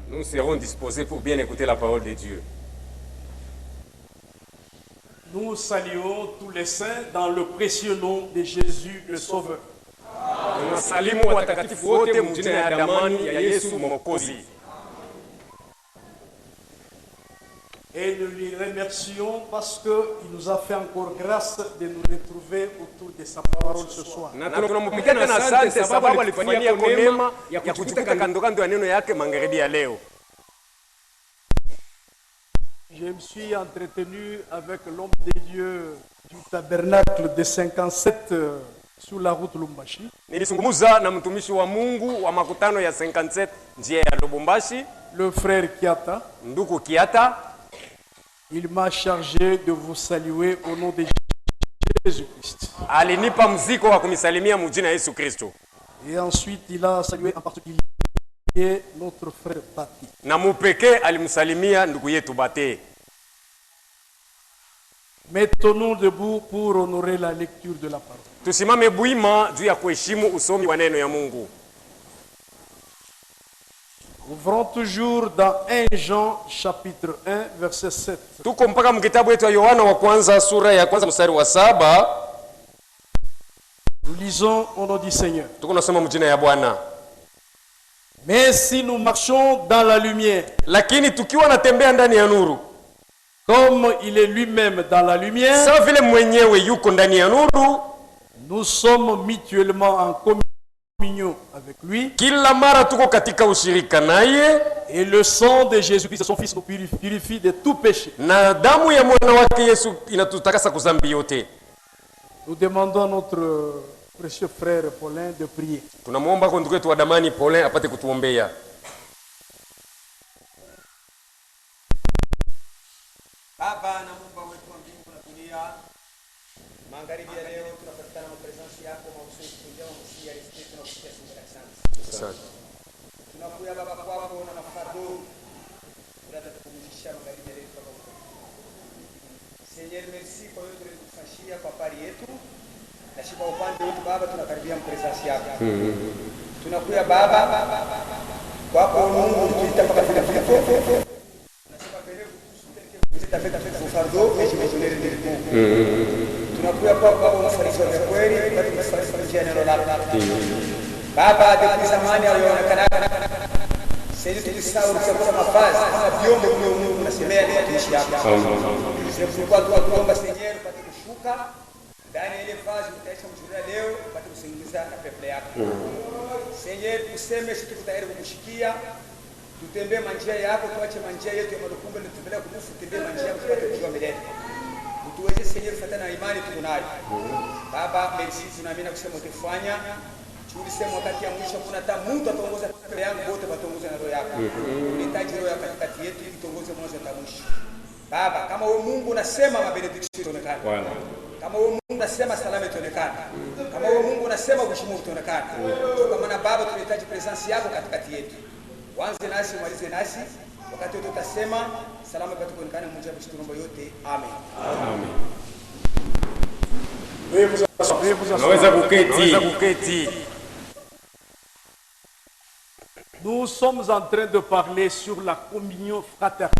Nous serons disposés pour bien écouter la parole de Dieu. Nous saluons tous les saints dans le précieux nom de Jésus le Sauveur. Et nous lui remercions parce qu'il nous a fait encore grâce de nous retrouver autour de sa parole ce soir. Je me suis entretenu avec l'homme de Dieu du tabernacle de 57 sur la route Lubumbashi. Le frère Kiata. Il m'a chargé de vous saluer au nom de Jésus-Christ. Et ensuite, il a salué en particulier notre frère Bati. Mettons-nous debout pour honorer la lecture de la parole. Ouvrons toujours dans 1 Jean chapitre 1 verset 7. Nous lisons au nom du Seigneur. Mais si nous marchons dans la lumière, comme il est lui-même dans la lumière, nous sommes mutuellement en communion avec lui. Et le sang de Jésus-Christ, son Fils, nous purifie de tout péché. Nous demandons à notre précieux frère Paulin de prier. Seigneur, merci kwa yote ulitufanyia kwa pari yetu. Na kwa upande wetu Baba tunakaribia mpresence yako. Tunakuya Baba kwako Mungu tuita mpaka vile vile. Nasema pele kusuteleke vous fardeau et je vais donner le mérite. Tunakuya kwako Baba unafariji wa kweli, bado unafariji neno lako. Baba depuis zamani alionekana Seigneur tulisahau kwa mafazi kama vyombo vile Mungu unasemea ni watumishi yako. Kwa tuomba Seigneur upate kushuka ndani ile vazi utaisha mjura leo upate kusingiza na pepe yako. Seigneur useme sisi tutayari kukushikia, tutembee manjia yako, tuache manjia yetu ya malukumbe na tuendelee kukufu, tutembee manjia yako tupate kujua milele. Utuweze Seigneur kufuatana na imani tunayo. Baba merci tunaamini kusema utafanya. Tulisema wakati ya mwisho kuna hata mtu ataongoza pele yangu wote wataongoza na roho yako. Unahitaji roho yako katikati yetu ili tuongoze mwanzo hata mwisho. Baba, kama wewe Mungu unasema mabenediction itaonekana. Kama wewe Mungu unasema salama itaonekana. Kama wewe Mungu unasema kushukuru itaonekana. Kwa maana Baba tunahitaji presence yako katikati yetu. Wanze nasi, malize nasi. Wakati wote tutasema salama ipate kuonekana mmoja wa tunaomba yote. Amen. Amen. Naweza kuketi. Nous sommes en train de parler sur la communion fraternelle.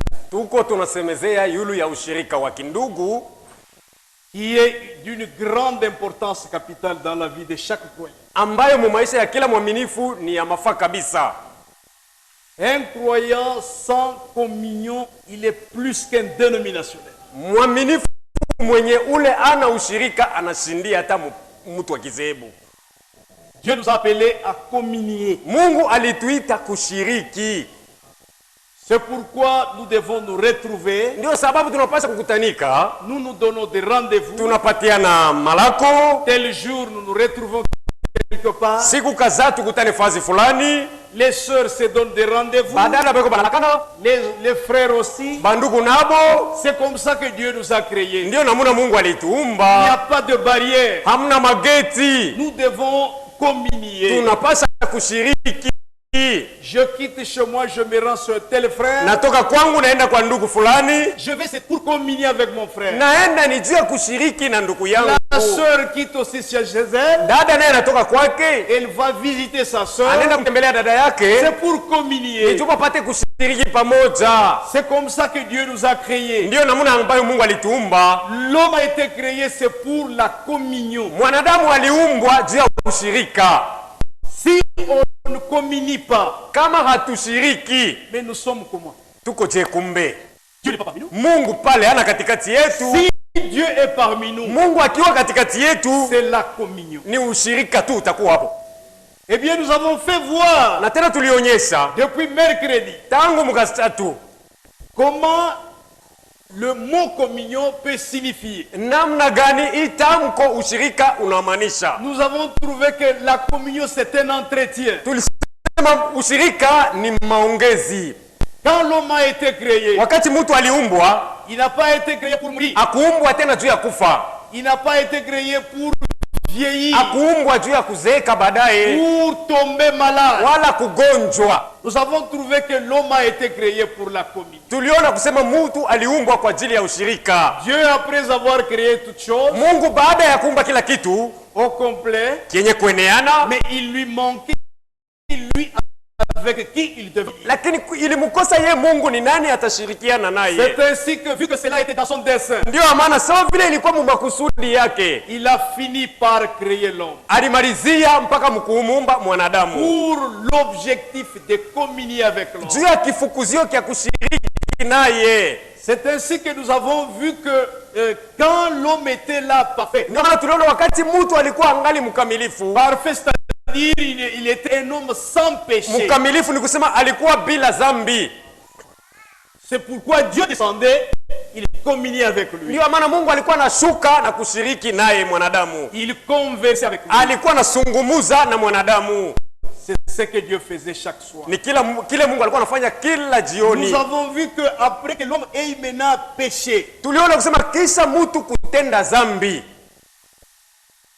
Qui est d'une grande importance capitale dans la vie de chaque croyant. Un croyant sans communion, il est plus qu'un dénominationnel. Dieu nous a appelés à communier. C'est pourquoi nous devons nous retrouver. Nous nous donnons des rendez-vous. Tel jour nous nous retrouvons quelque part. Les sœurs se donnent des rendez-vous. Les frères aussi. C'est comme ça que Dieu nous a créés. Il n'y a pas de barrière. Nous devons communier. Je quitte chez moi, je me rends sur tel frère. Je vais c'est pour communier avec mon frère. La La sœur quitte aussi chez elle. Dada naye anatoka kwake. Elle va visiter sa sœur. Anaenda kutembelea dada yake. C'est pour communier. Ndio wapate kushiriki pamoja. C'est comme ça que Dieu nous a créés. Ndio namna ambayo Mungu alituumba. L'homme a été créé c'est pour la communion. Mwanadamu aliumbwa juu ya ushirika. Si on ne communie pas, kama hatushiriki, mais nous sommes comment? Tuko je kumbe? Dieu n'est pas parmi nous. Mungu pale ana katikati yetu. Si Dieu est parmi nous, Mungu akiwa katikati yetu, c'est la communion. Ni ushirika tu utakuwa hapo. Eh bien nous avons fait voir, na tena tulionyesha depuis mercredi, tangu mukastatu, comment le mot communion peut signifier. Namna gani itamko ushirika unamaanisha. Nous avons trouvé que la communion c'est un entretien. Tulisema ushirika ni maongezi. Quand l'homme a été créé, wakati mtu aliumbwa, il n'a pas été créé pour mourir. Akuumbwa tena juu ya kufa. Il n'a pas été créé pour vieillir. Akuumbwa juu ya kuzeeka baadaye. Pour tomber malade. Wala kugonjwa. Nous avons trouvé que l'homme a été créé pour la communion. Tuliona kusema mtu aliumbwa kwa ajili ya ushirika. Dieu après avoir créé toutes choses, Mungu baada ya kuumba kila kitu au complet, kienye kueneana, mais il lui manquait lui avec qui il devait. Lakini ilimkosa ye Mungu ni nani atashirikiana naye. C'est ainsi que vu que cela était dans son dessein, ndio maana sawa vile ilikuwa makusudi yake, il a fini par créer l'homme. Alimalizia mpaka mkuumba mwanadamu. Pour l'objectif de communier avec l'homme. Juu ya kifukuzio kia kushiriki naye. C'est ainsi que nous avons vu que quand l'homme était là parfait. Ndio maana tuliona wakati mtu alikuwa angali mkamilifu. Parfait, c'est-à-dire il était un homme sans péché. Mkamilifu ni kusema alikuwa bila dhambi. C'est pourquoi Dieu descendait, il communiait avec lui. Ndio maana Mungu alikuwa anashuka na kushiriki naye mwanadamu. Il conversait avec lui. Alikuwa anazungumza na mwanadamu. C'est ce que Dieu faisait chaque soir. Ni kile Mungu alikuwa anafanya kila jioni. Nous avons vu que après que l'homme ait maintenant péché, tuliona kusema kisha mtu kutenda dhambi,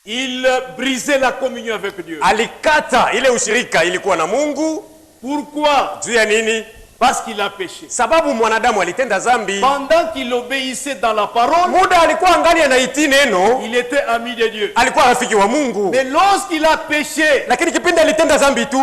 il brisait la communion avec Dieu. Alikata ile ushirika ilikuwa na Mungu. Pourquoi? Juu ya nini? Parce qu'il a péché. Sababu mwanadamu alitenda dhambi. Pendant qu'il obéissait dans la parole, muda alikuwa angali anaiti neno, il était ami de Dieu. Alikuwa rafiki wa Mungu. Mais lorsqu'il a péché, lakini kipindi alitenda dhambi tu,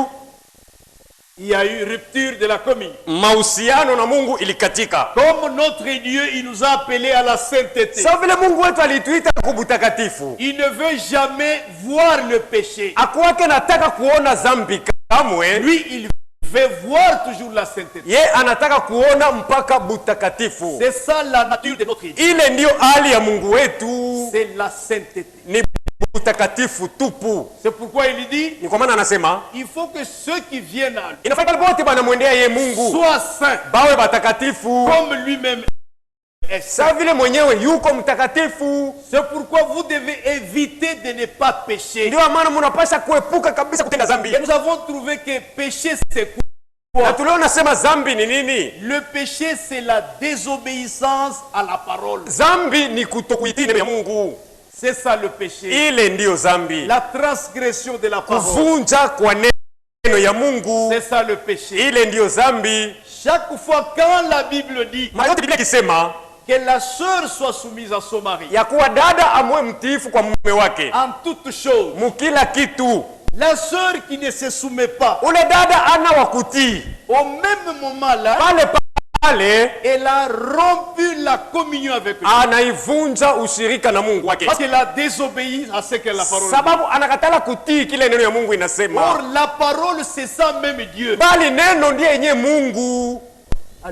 il y a eu rupture de la communion. Mahusiano na Mungu ilikatika. Comme notre Dieu, il nous a appelés à la sainteté. Sawa vile Mungu wetu alituita kubutakatifu. Il ne veut jamais voir le péché. Akuwake nataka kuona dhambi kamwe. Lui, il veut voir toujours la sainteté. Ye anataka kuona mpaka butakatifu. C'est ça la nature de notre Dieu. Ile ndio hali ya Mungu wetu. C'est la sainteté. Ni butakatifu tupu. C'est pourquoi il dit, ni kwa maana anasema, il faut que ceux qui viennent à lui, inafaa wote banamwendea ye Mungu, soient saints, bawe batakatifu comme lui-même est saint. Sawa vile mwenyewe yuko mtakatifu. C'est pourquoi vous devez éviter de ne pas pécher. Ndio maana mnapaswa kuepuka kabisa kutenda dhambi. Et nous avons trouvé que péché c'est quoi? Na tulio nasema dhambi ni nini? Le péché c'est la désobéissance à la parole. Dhambi ni kutokuitii neno ya Mungu. C'est ça le péché. Ile ndio dhambi. La transgression de la parole. Kuvunja kwa neno ya Mungu. C'est ça le péché. Ile ndio dhambi. Chaque fois quand la Bible dit Biblia ikisema que la sœur soit soumise à son mari, ya kuwa dada amwe mtiifu kwa mume wake en toutes choses, mukila kitu, la sœur qui ne se soumet pas, ule dada ana wakutii, au même moment là, pale elle a rompu la communion avec Dieu. Anaivunja ushirika na Mungu wake. Parce qu'elle a désobéi à ce que la parole dit. Sababu anakatala kutii kile neno ya Mungu inasema. Or la parole c'est ça même Dieu. Bali neno ndiye yenye Mungu.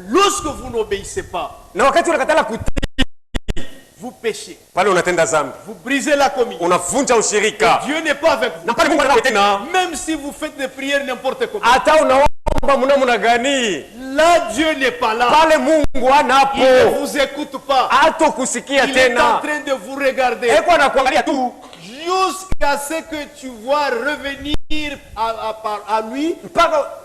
Lorsque vous n'obéissez pas, na wakati unakatala kutii, vous péchez. Pale unatenda dhambi. Vous brisez la communion. Unavunja ushirika. Et Dieu n'est pas avec vous. Na pale Mungu anawe tena. Même si vous faites des prières n'importe comment. Hata unaomba mnamna gani? Là Dieu n'est pas là. Pale Mungu anapo. Il ne vous écoute pas. Hato kusikia il tena. Il est en train de vous regarder. Eko anakuangalia tu. Jusqu'à ce que tu vois revenir à lui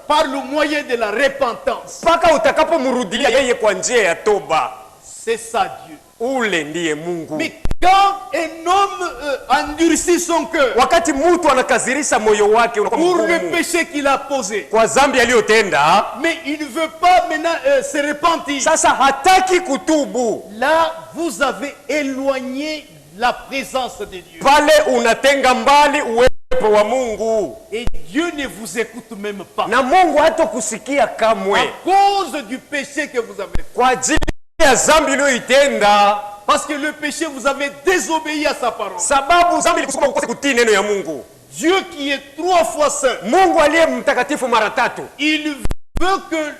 par le moyen de la repentance. Paka utakapomrudilia yeye kwa njia ya toba. C'est ça Dieu. Ule ndiye Mungu. Mais quand un homme endurcit son cœur, wakati mtu anakazirisha moyo wake pour le péché qu'il a posé, kwa dhambi aliyotenda, mais il ne veut pas maintenant se repentir, sasa hataki kutubu, là vous avez éloigné la présence de Dieu. Pale unatenga mbali uwepo wa Mungu. Et Dieu ne vous écoute même pas. Na Mungu hatakusikia kamwe. À cause du péché que vous avez fait. Kwa ajili ya dhambi uliyoitenda. Parce que le péché, vous avez désobéi à sa parole. Sababu dhambi ilikusukuma ukose kutii neno ya Mungu. Dieu qui est 3 fois saint. Mungu aliye mtakatifu mara 3. Il veut que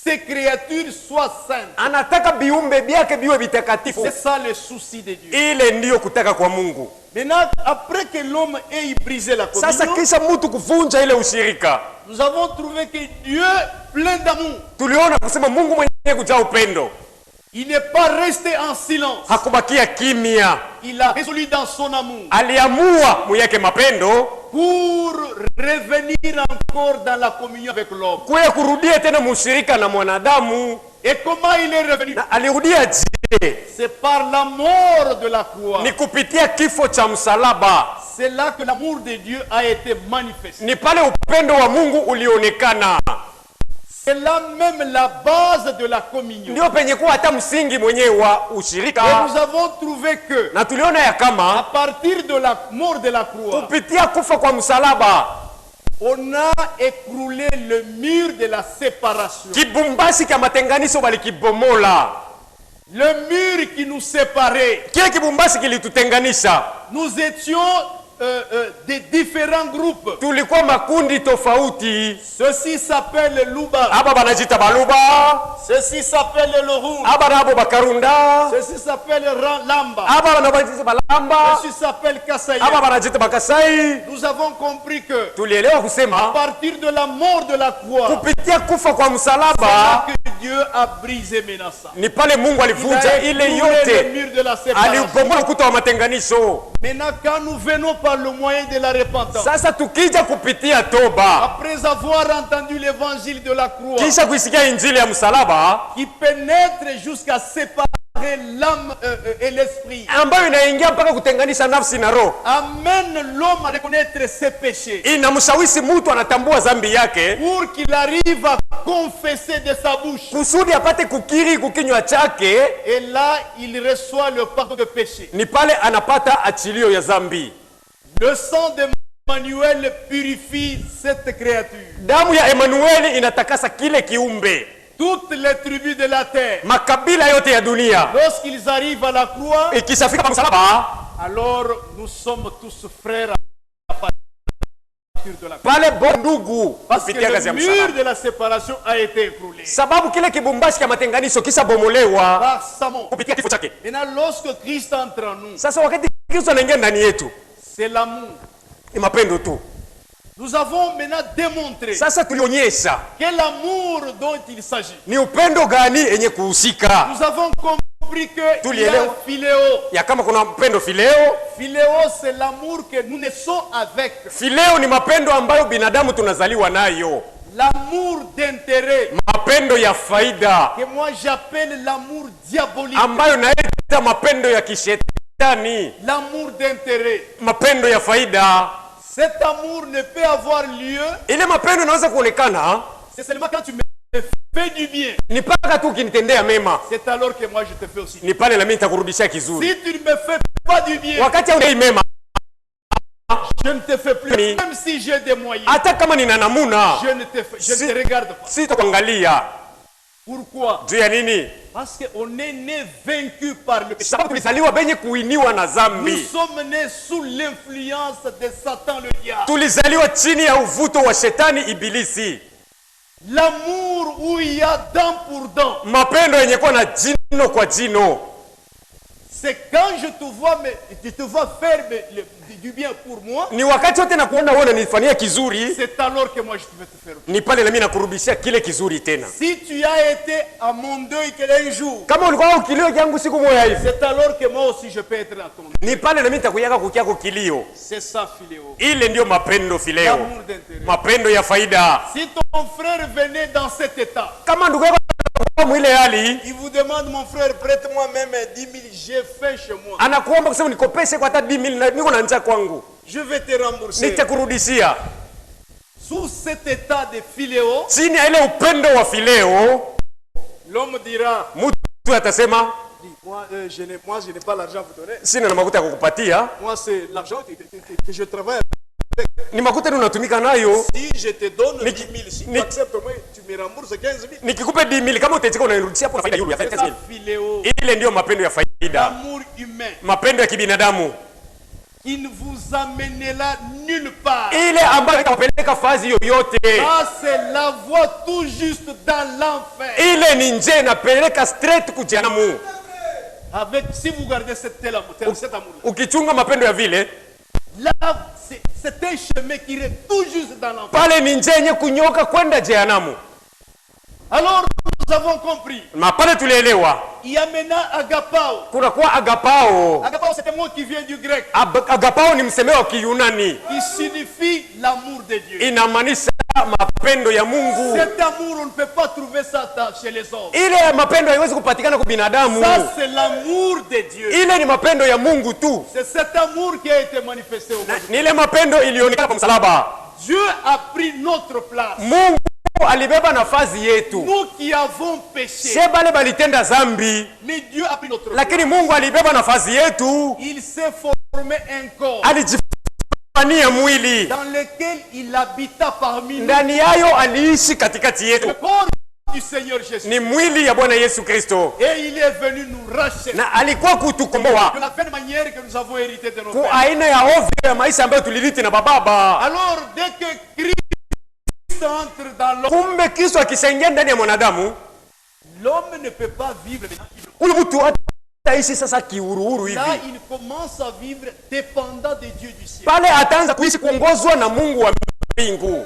ces créatures soient saintes. Anataka biumbe byake biwe bitakatifu. C'est ça le souci de Dieu. Ile ndiyo kutaka kwa Mungu. Maintenant, après que l'homme ait brisé la communion, sasa kisha mtu kuvunja ile ushirika, nous avons trouvé que Dieu, plein d'amour, tuliona kusema Mungu mwenyewe kujaa upendo, il n'est pas resté en silence. Hakubakia kimya. Il a résolu dans son amour. Aliamua muyake mapendo pour revenir encore dans la communion avec l'homme. Kuya kurudia tena mushirika na mwanadamu. Et comment il est revenu? Alirudia je? C'est par la mort de la croix. Ni kupitia kifo cha msalaba. C'est là que l'amour de Dieu a été manifesté. Ni pale upendo wa Mungu ulionekana. C'est là même la base de la communion. Ndio penye kuwa hata msingi mwenyewe wa ushirika. Et nous avons trouvé que na tuliona ya kama à partir de la mort de la croix, kupitia kufa kwa msalaba, on a écroulé le mur de la séparation. Kibumbasi kya matenganisho balikibomola. Le mur qui nous séparait. Kile kibumbasi kilitutenganisha. Nous étions des différents groupes. Tulikuwa makundi tofauti. Ceci s'appelle Luba. Aba banajita baluba. Ceci s'appelle Lohun. Aba nabo bakarunda. Ceci s'appelle Lamba. Aba banajita balamba. Ceci s'appelle Kasai. Aba banajita bakasai. Nous avons compris que tulielewa kusema à partir de la mort de la croix, kupitia kufa kwa c'est là msalaba, que Dieu a brisé Menasa. ni pale Mungu alivunja ile yote. Aliubomola ukuta wa matenganisho. Maintenant, quand nous venons par le moyen de la repentance, sasa tukija kupitia toba, après avoir entendu l'évangile de la croix, kisha kuisikia injili ya msalaba, qui pénètre jusqu'à séparer l'âme et l'esprit, ambayo inaingia mpaka kutenganisha nafsi na roho, amène l'homme à reconnaître ses péchés, inamshawishi mtu anatambua dhambi yake, pour qu'il arrive à confesser de sa bouche, kusudi apate kukiri kukinywa chake. et là il reçoit le pardon de péché. Ni pale anapata achilio ya dhambi. Le sang d'Emmanuel purifie cette créature. Damu ya Emanueli inatakasa kile kiumbe. Toutes les tribus de la terre, Makabila yote ya dunia, lorsqu'ils arrivent à la croix, ikishafika msalaba, alors nous sommes tous frères à partir de la croix. pale bo ndugu Parce que kupitia kazi ya le mur msalaba. de la séparation a été écroulé Sababu kile kibumbashi cha matenganisho kisha bomolewa par sa mort. kupitia kifo chake. Maintenant, lorsque Christ entre en nous, Sasa wakati Kristo anaingia ndani yetu, c'est l'amour. ni mapendo tu. Nous avons maintenant démontré Sasa tulionyesha que l'amour dont il s'agit. ni upendo gani yenye kuhusika. Nous avons compris que il y Tulielewa. a philéo. Ya kama kuna mpendo fileo. Philéo, c'est l'amour que nous naissons avec. Fileo ni mapendo ambayo binadamu tunazaliwa nayo. L'amour d'intérêt, Mapendo ya faida que moi j'appelle l'amour diabolique. ambayo naita mapendo ya kishetani. L'amour d'intérêt. Mapendo ya faida. Cet amour ne peut avoir lieu, Ile mapendo inaweza kuonekana c'est seulement quand tu me fais du bien. ni paka tu ukinitendea mema. C'est alors que moi je te fais aussi. Ni pale na mimi nitakurudishia kizuri. Si tu ne me fais pas du bien, Wakati haunei mema, je ne te fais plus. Même si j'ai des moyens, hata kama nina namuna, je ne te regarde pas. sitakuangalia. Pourquoi? Juu ya nini? Parce qu'on est né vaincu par le péché. Sababu tulizaliwa benye kuiniwa na Nous dhambi. sommes nés sous l'influence de Satan le diable. Tulizaliwa chini ya uvuto wa shetani ibilisi. L'amour où il y a dent pour dent. Mapendo yenye kuwa na jino kwa jino. C'est quand je te vois, je te vois faire du bien pour moi. Ni wakati wote na kuona wewe unanifanyia kizuri, C'est alors que moi je vais te faire. ni pale na mimi nakurudishia kile kizuri tena. Si tu as été à mon deuil un jour, Kama ulikuwa ukilio jangu siku moja hivi, c'est alors que moi aussi je peux être à ton deuil. ni pale na mimi nitakuyaka kukiako kilio. C'est ça, philéo. Ile ndio mapendo fileo. L'amour d'intérêt. Mapendo ya faida. Si ton frère venait dans cet état, Kama ndugu yako kwa mwile hali, il vous demande, mon frère, prête-moi même 10 000, j'ai faim chez moi. anakuomba kusema nikopeshe kwa hata 10,000 na niko na njaa kwangu, Je vais te rembourser. nitakurudishia. Sous cet état de philéo, Chini ya ile upendo wa fileo, l'homme dira, mtu atasema Moi, je n'ai pas l'argent à vous donner. Sina na makuta ya kukupatia. Moi, c'est l'argent que je travaille. Ni makuta unatumika nayo. Si je te donne 10 000, si tu acceptes moi, tu me rembourses 15 000. Nikikupe 10 000 kama utachika unanirudishia hapo na faida ya 15 000. Ile ndio mapendo ya faida. L'amour humain. Mapendo ya kibinadamu. Qui ne vous amènera nulle part. Ile ambayo itawapeleka fazi yoyote. Ça c'est la voie tout juste dans l'enfer. Ile ni njia inapeleka straight kujehanamu. Avec si vous gardez cet amour là. Ukichunga mapendo ya vile, là c'est un chemin qui irait tout juste dans l'enfer. Pale ni njia yenye kunyoka kwenda jehanamu. Alors nous avons compris. Mapale tulielewa. Il y a maintenant agapao. Kuna kwa agapao. Agapao c'est un mot qui vient du grec. Agapao ni msemeo wa Kiyunani. Qui signifie l'amour de Dieu. Inamaanisha mapendo ya Mungu. Cet amour on ne peut pas trouver ça chez les hommes. Ile mapendo haiwezi kupatikana kwa binadamu. Ça c'est l'amour de Dieu. Ile ni mapendo ya Mungu tu. C'est cet amour qui a été manifesté au monde. Ni ile mapendo ilionekana kwa msalaba. Dieu a pris notre place. Mungu alibeba nafasi yetu. Nous qui avons péché. Sheba le balitenda zambi. Mais Dieu a pris notre place. Lakini Mungu alibeba nafasi yetu. Il s'est formé un corps. Alijifanyia mwili. Dans lequel il habita parmi nous. Ndani yayo aliishi katikati yetu. Le corps du Seigneur Jésus. Ni mwili ya Bwana Yesu Kristo. Et il est venu nous racheter. Na alikuwa kutukomboa. De la même manière que nous avons hérité de nos pères. Kwa aina ya ovyo ya maisha ambayo tulirithi na bababa. Alors dès que Christ entre dans l'homme. Kumbe Kristo akishaingia ndani ya mwanadamu, l'homme ne peut pas vivre. Ule mtu ataishi sasa kiuruhuru hivi. Là il commence à vivre dépendant de Dieu du ciel. Pale ataanza kuishi kuongozwa na Mungu wa mbingu.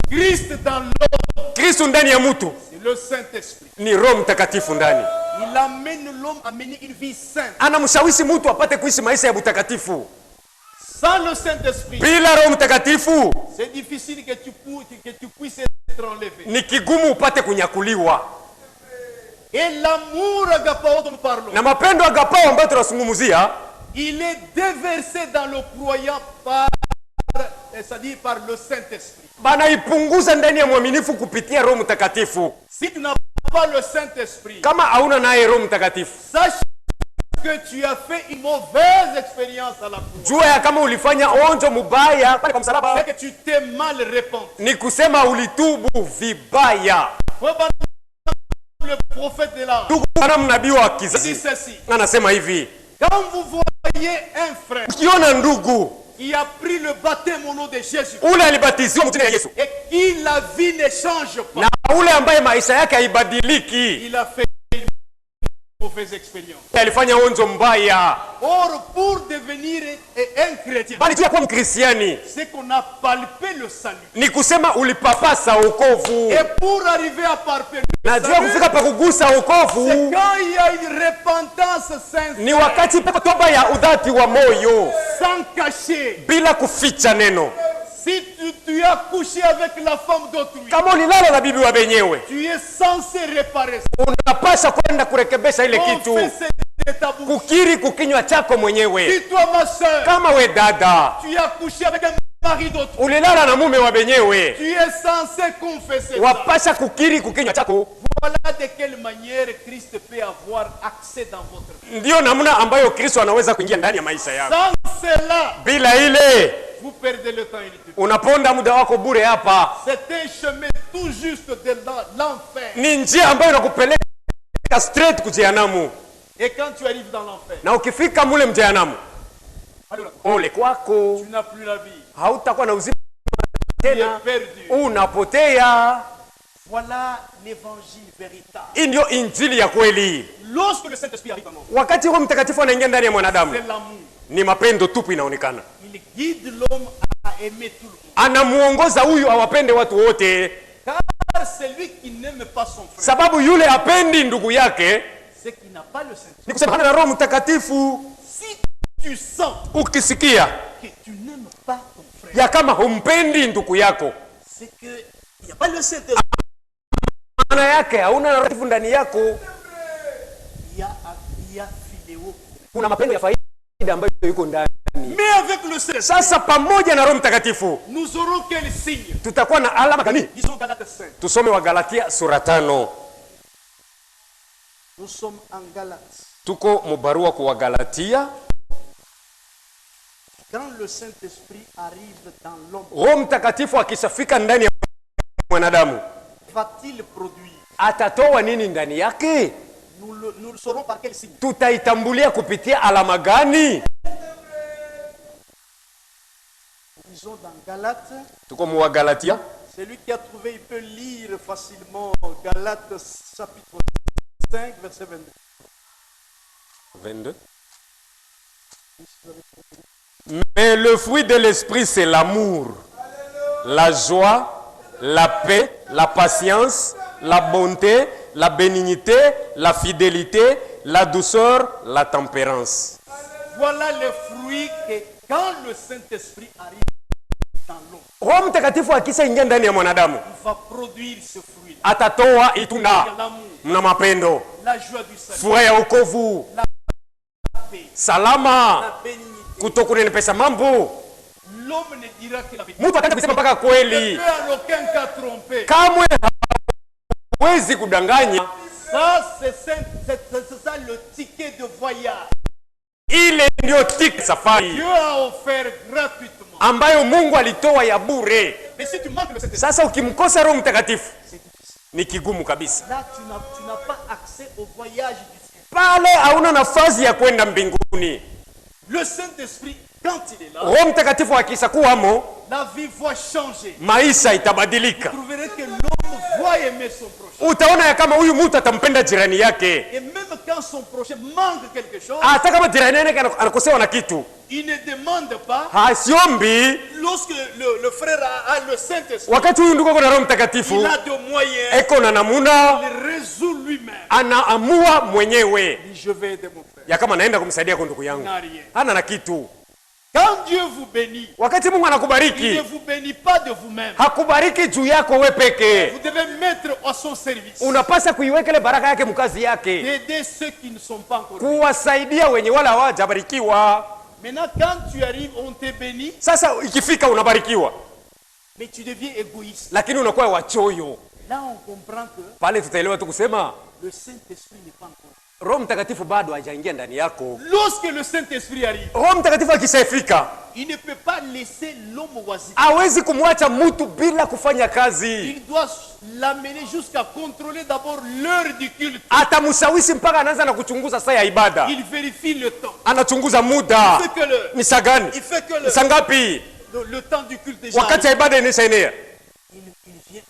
Christ dans l'homme. Kristo ndani ya mtu. C'est le Saint-Esprit. Ni Roho Mtakatifu ndani. Il amène l'homme à mener une vie sainte. Anamshawishi mtu apate kuishi maisha ya utakatifu. Sans le Saint-Esprit, bila Roho Mtakatifu, c'est difficile que tu puisses être enlevé. Ni kigumu upate kunyakuliwa. Et l'amour agapao dont nous parlons. Na mapendo agapao ambayo tunazungumzia, il est déversé dans le croyant c'est-à-dire par le Saint-Esprit. Bana ipunguza ndani ya mwaminifu kupitia Roho Mtakatifu. Si tu n'as pas le Saint-Esprit, kama hauna naye Roho Mtakatifu, sache que tu as fait une mauvaise expérience à la croix. Jua ya kama ulifanya onjo mubaya pale kwa msalaba. C'est que tu t'es mal repenti. Ni kusema ulitubu vibaya. Le prophète de là. Ndugu nabii wa kizazi. Anasema hivi. Quand vous voyez un frère. Ukiona ndugu qui a pris le baptême au nom de Jésus. Ule alibatizwa mjina ya Yesu. Et qui la vie ne change pas. Na ule ambaye maisha yake haibadiliki. Il a fait une mauvaise expérience. Alifanya onjo mbaya. Or pour devenir un chrétien. Bali tu kuwa mkristiani. C'est qu'on a palpé le salut. Ni kusema ulipapasa wokovu. Et pour arriver à palper na jua kufika pa kugusa wokovu. C'est quand il y a une repentance sincère. Ni wakati pa toba ya udhati wa moyo. Sans cacher. Bila kuficha neno. Si tu as couché avec la femme d'autrui. Kama ulilala na bibi wa benyewe. Tu es censé réparer. Unapaswa kwenda kurekebisha ile kitu. Kukiri kukinywa chako mwenyewe. Si toi ma sœur. Kama we dada. Tu as couché avec un mari d'autrui. Ulilala na mume wa benyewe. Tu es censé confesser. Wapasha kukiri kukinywa chako. Voilà de quelle manière Christ peut avoir accès dans votre vie. Ndio namna ambayo Kristo anaweza kuingia ndani ya maisha yako. Sans cela. Bila ile. Vous perdez le temps inutilement. Unaponda muda wako bure hapa. C'est un chemin tout juste de l'enfer. Ni njia ambayo inakupeleka straight kujehanamu. Et quand tu arrives dans l'enfer. Na ukifika mule mjehanamu. Ole kwako. Tu n'as plus la vie. Hautakuwa na uzima tena. Tu es perdu. Unapotea. Voilà l'évangile véritable. Hii ndio injili ya kweli. Lorsque le Saint-Esprit arrive dans l'homme. Wakati Roho Mtakatifu anaingia ndani ya mwanadamu. C'est l'amour. Ni mapendo tupu inaonekana. Il guide l'homme à aimer tout le monde. Anamuongoza huyu awapende watu wote. Car celui qui n'aime pas son frère. Sababu yule apendi ndugu yake. C'est qu'il n'a pas le Saint-Esprit. Ni kusema hana Roho Mtakatifu. Si tu sens ukisikia que tu n'aimes pas ton frère. Ya kama humpendi ndugu yako. C'est que il n'y a pas le Saint-Esprit. Maana yake hauna Roho Mtakatifu ndani yako. Il y a philéo. Kuna mapendo ya faida ambayo yuko ndani. Mais avec le Saint-Esprit. Sasa pamoja na Roho Mtakatifu. Nous aurons quel signe? Tutakuwa na alama gani? Disons Galates 5. Tusome wa Galatia sura 5. Nous sommes en Galates. Tuko mubarua kwa Galatia. Quand le Saint-Esprit arrive dans l'homme, Roho Mtakatifu akishafika ndani ya mwanadamu, va-t-il produire? Atatoa nini ndani yake? Nous le saurons par quel signe? Tutaitambulia kupitia alama gani? Disons dans Galates. Tuko mu Galatia. Celui qui a trouvé, il peut lire facilement Galates chapitre 5, verset 22. 22. Mais le fruit de l'esprit, c'est l'amour, la joie, la paix, la patience, la bonté, la bénignité, la fidélité, la douceur, la tempérance. Voilà les fruits que quand le Saint-Esprit arrive dans l'homme, Roho Mtakatifu akishaingia ndani ya mwanadamu, il va produire ce fruit. atatoa itunda, mna mapendo, La joie du salut, furaha ya wokovu, la paix, salama, la bénignité. kutokunenepesha mambo. L'homme ne dira que la vérité. Mtu ataanza kusema mpaka Ne kweli, peut en aucun cas tromper. kamwe hawezi kudanganya. Ça, c'est ça le ticket de voyage. Ile ndio tiketi safari Dieu a offert gratuitement. ambayo Mungu alitoa ya bure. Mais si tu manques le Saint-Esprit, Sasa ukimkosa Roho Mtakatifu c'est difficile. ni kigumu kabisa. Là, tu n'as pas accès au voyage du ciel. Pale hauna nafasi ya kwenda mbinguni. Le Saint-Esprit, quand il est là, Roho Mtakatifu akishakuwamo, la vie va changer. maisha itabadilika. Vous trouverez que l'homme va aimer son prochain. Utaona ya kama huyu mtu atampenda jirani yake, Et même quand son prochain manque quelque chose, hata kama jirani yake anakosewa na kitu, il ne demande pas. hasiombi. Lorsque le frère a le Saint-Esprit, Wakati huyu ndugu na Roho Mtakatifu il a de moyens, eko na namuna, il résout lui-même. anaamua mwenyewe Il dit, je vais aider mon frère. ya kama naenda kumsaidia kwa ndugu Il yangu, n'a rien. hana na kitu. Quand Dieu vous bénit, Wakati Mungu il ne anakubariki, vous bénit pas de vous-même. hakubariki juu yako we peke. Vous devez mettre à son service. Unapasa kuiweka ile baraka yake mkazi yake, D'aider ceux qui ne sont pas encore bénis. kuwasaidia wenye wala hawajabarikiwa. Maintenant, quand tu arrives, on te bénit, Sasa ikifika unabarikiwa, mais tu deviens égoïste. lakini unakuwa wachoyo. Là, on comprend que Pale tutaelewa tu kusema le Saint-Esprit n'est pas encore. Roho Mtakatifu bado hajaingia ndani yako. Lorsque le Saint-Esprit arrive, Roho Mtakatifu akishafika, il ne peut pas laisser l'homme oisif. hawezi kumwacha mtu bila kufanya kazi. Il doit l'amener jusqu'à contrôler d'abord l'heure du culte. Atamshawishi mpaka anaanza na kuchunguza saa ya ibada, Il vérifie le temps. anachunguza muda, Il fait que ni saa gani, il fait que ni saa ngapi, le temps du culte déjà. wakati ya ibada inaishaenea, Il vient.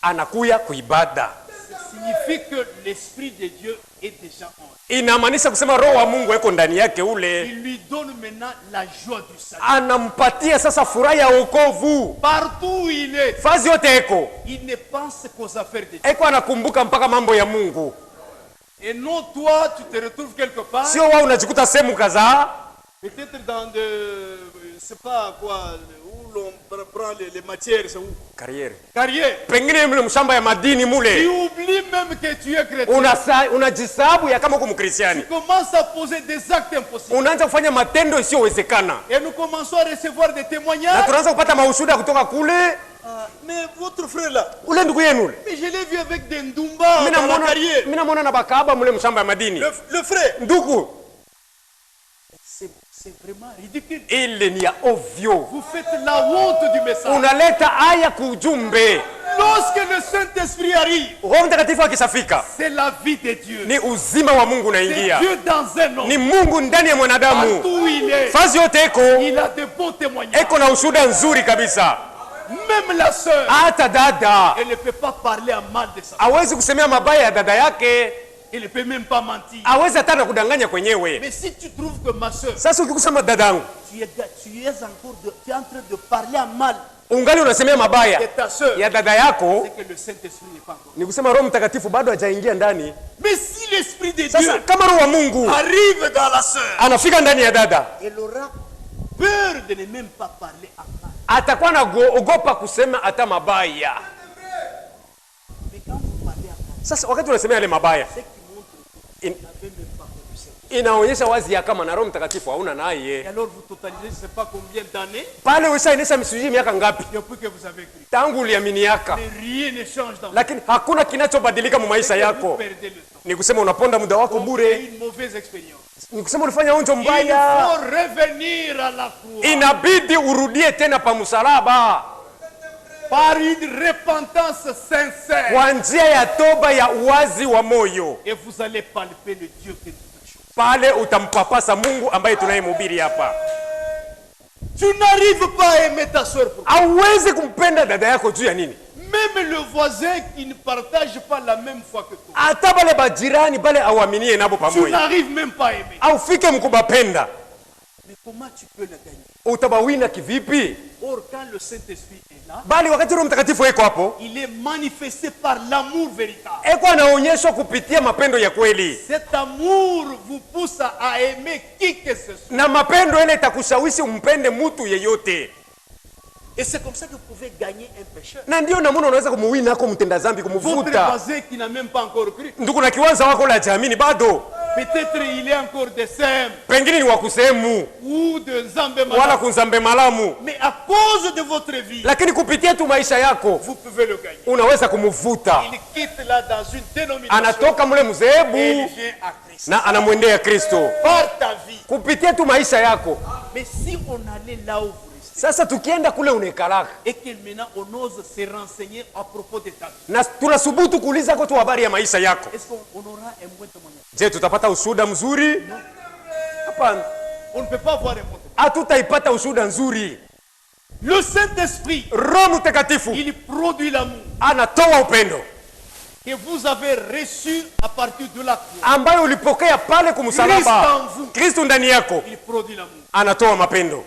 anakuya kuibada. Ça signifie que l'Esprit de Dieu est déjà en lui. Inamaanisha kusema Roho wa Mungu eko ndani yake ule, Il lui donne maintenant la joie du salut. anampatia sasa furaha ya wokovu. Partout où il est, Fazi yote eko il ne pense qu'aux affaires de Dieu. eko, anakumbuka mpaka mambo ya Mungu. Et non, toi, tu te retrouves quelque part, Sio wao unajikuta sehemu kadhaa, peut-être dans de, je sais pas quoi, où l'on prend les matières, c'est où? kariere Carrière. pengine mle mshamba ya madini Tu mule, oublies même que tu es chrétien. unajisabu ya kama uko Tu mkristiani, commences à poser des actes impossibles. unaanza kufanya matendo isiyowezekana, Et nous commençons à recevoir des na témoignages. tunaanza kupata maushuhuda kutoka kule. Ah, mais votre frère là, Ule ndugu yenu ule, mais je l'ai vu avec des Ndumba dans la carrière. mimi namuona na bakaba mule mshamba ya madini. Le frère, Ndugu, c'est vraiment ridicule. ile ni ya ovyo, Vous faites la honte du message. unaleta aya kujumbe. Lorsque le Saint-Esprit arrive, Roho Mtakatifu akishafika, c'est la vie de Dieu. ni uzima wa Mungu C'est unaingia, Dieu dans un homme. ni Mungu ndani ya mwanadamu. Partout où il est, Fazi yote eko il a de bons témoignages. eko na ushuhuda nzuri kabisa. Même la sœur, Hata dada elle ne peut pas parler en mal de ça. hawezi kusemea mabaya ya dada yake, Elle ne peut même pas mentir. hawezi hata na kudanganya kwenyewe. Mais si tu trouves que ma sœur, Sasa ukikusema dadangu, tu es en train de parler en mal ungali unasemea mabaya de ta sœur, ya dada yako, c'est que le Saint-Esprit n'est pas encore. ni kusema Roho Mtakatifu bado hajaingia ndani. Mais si l'Esprit de Sasa Dieu kama Roho wa Mungu arrive dans la sœur, anafika ndani ya dada, elle aura peur de ne même pas parler en mal. atakuwa anaogopa kusema hata mabaya. Mais quand vous parlez en mal, Sasa wakati unasemea yale mabaya, c'est qui montre que vous n'avez même pas connu ça. inaonyesha wazi ya kama na Roho Mtakatifu hauna naye. Et alors vous totalisez je sais pas combien d'années. Pale ushaenesha misujui miaka ngapi? Depuis que vous avez cru. Tangu uliamini yaka. Mais rien ne change dans. Lakini hakuna kinachobadilika mu maisha yako. Ni kusema unaponda muda wako bure. Une mauvaise expérience. Ni kusema ulifanya onjo mbaya. Il faut revenir à la croix. Inabidi urudie tena pa msalaba. Par une repentance sincère. Kwa njia ya toba ya uwazi wa moyo. Et vous allez palper le Dieu que nous prêchons. Pale utampapasa Mungu ambaye tunayemhubiri hapa. Tu n'arrives pas à aimer ta soeur pour toi. Hauwezi kumpenda dada yako juu ya nini? Même le voisin qui ne partage pas la même foi que toi. Hata bale bajirani bale awaminie nabo pamoja. Tu n'arrives même pas à aimer. Aufike mkubapenda. Mais comment tu peux le gagner? Utabawina kivipi? Or quand le Saint-Esprit est là, Bali wakati Roho Mtakatifu yuko hapo, il est manifesté par l'amour véritable. eko anaonyeshwa kupitia mapendo ya kweli. Cet amour vous pousse à aimer qui que ce soit. Na mapendo ile itakushawishi umpende mtu yeyote. Et c'est comme ça que vous pouvez gagner un pécheur. Na ndio namuna unaweza kumuwina hako mtenda dhambi Votre kumvuta. voisin qui n'a même pas encore cru. Ndugu na kiwanza wako la jamini bado. Peut-être il est encore des sèmes Pengine ni wakusemu ou de Nzambe wala Malamu. kunzambe malamu. Mais à cause de votre vie, Lakini kupitia tu maisha yako vous pouvez le gagner. unaweza kumuvuta. Il quitte là dans une dénomination Anatoka mule et il mzehebu vient à Christ. na anamwendea Kristo. Par ta vie. Kupitia tu maisha yako. Mais si on allait là où vous restez Sasa tukienda kule unekalaka et que maintenant on ose se renseigner à propos de ta vie, na tunasubutu kuuliza kwa tu habari ya maisha yako, est-ce qu'on aura un bon témoignage? je, tutapata ushuhuda mzuri? Hapana, On ne peut pas voir un bon témoignage. hatutaipata ushuhuda nzuri. Le Saint-Esprit, Roho Mtakatifu il produit l'amour anatoa upendo que vous avez reçu à partir de la croix. ambayo ulipokea pale kumsalaba. Kristo en vous. Kristo ndani yako Il produit l'amour. anatoa mapendo.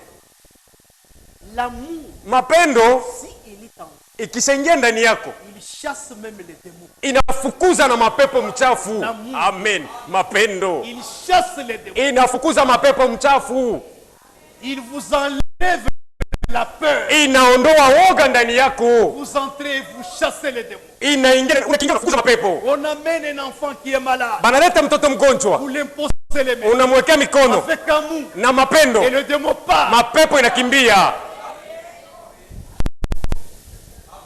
L'amour, Mapendo si il est en vous, ikishaingia ndani yako il chasse même les démons. inafukuza na mapepo mchafu. L'amour. Amen. Mapendo Il chasse les démons. inafukuza mapepo mchafu, Il vous enlève la peur. inaondoa woga ndani yako, Vous entrez et vous chassez les démons. inaingia unakinga kufukuza mapepo. On amène un enfant qui est malade. Banaleta mtoto mgonjwa, Vous l'imposez les mains. unamwekea mikono Avec amour. na mapendo, Et le démon part. mapepo inakimbia.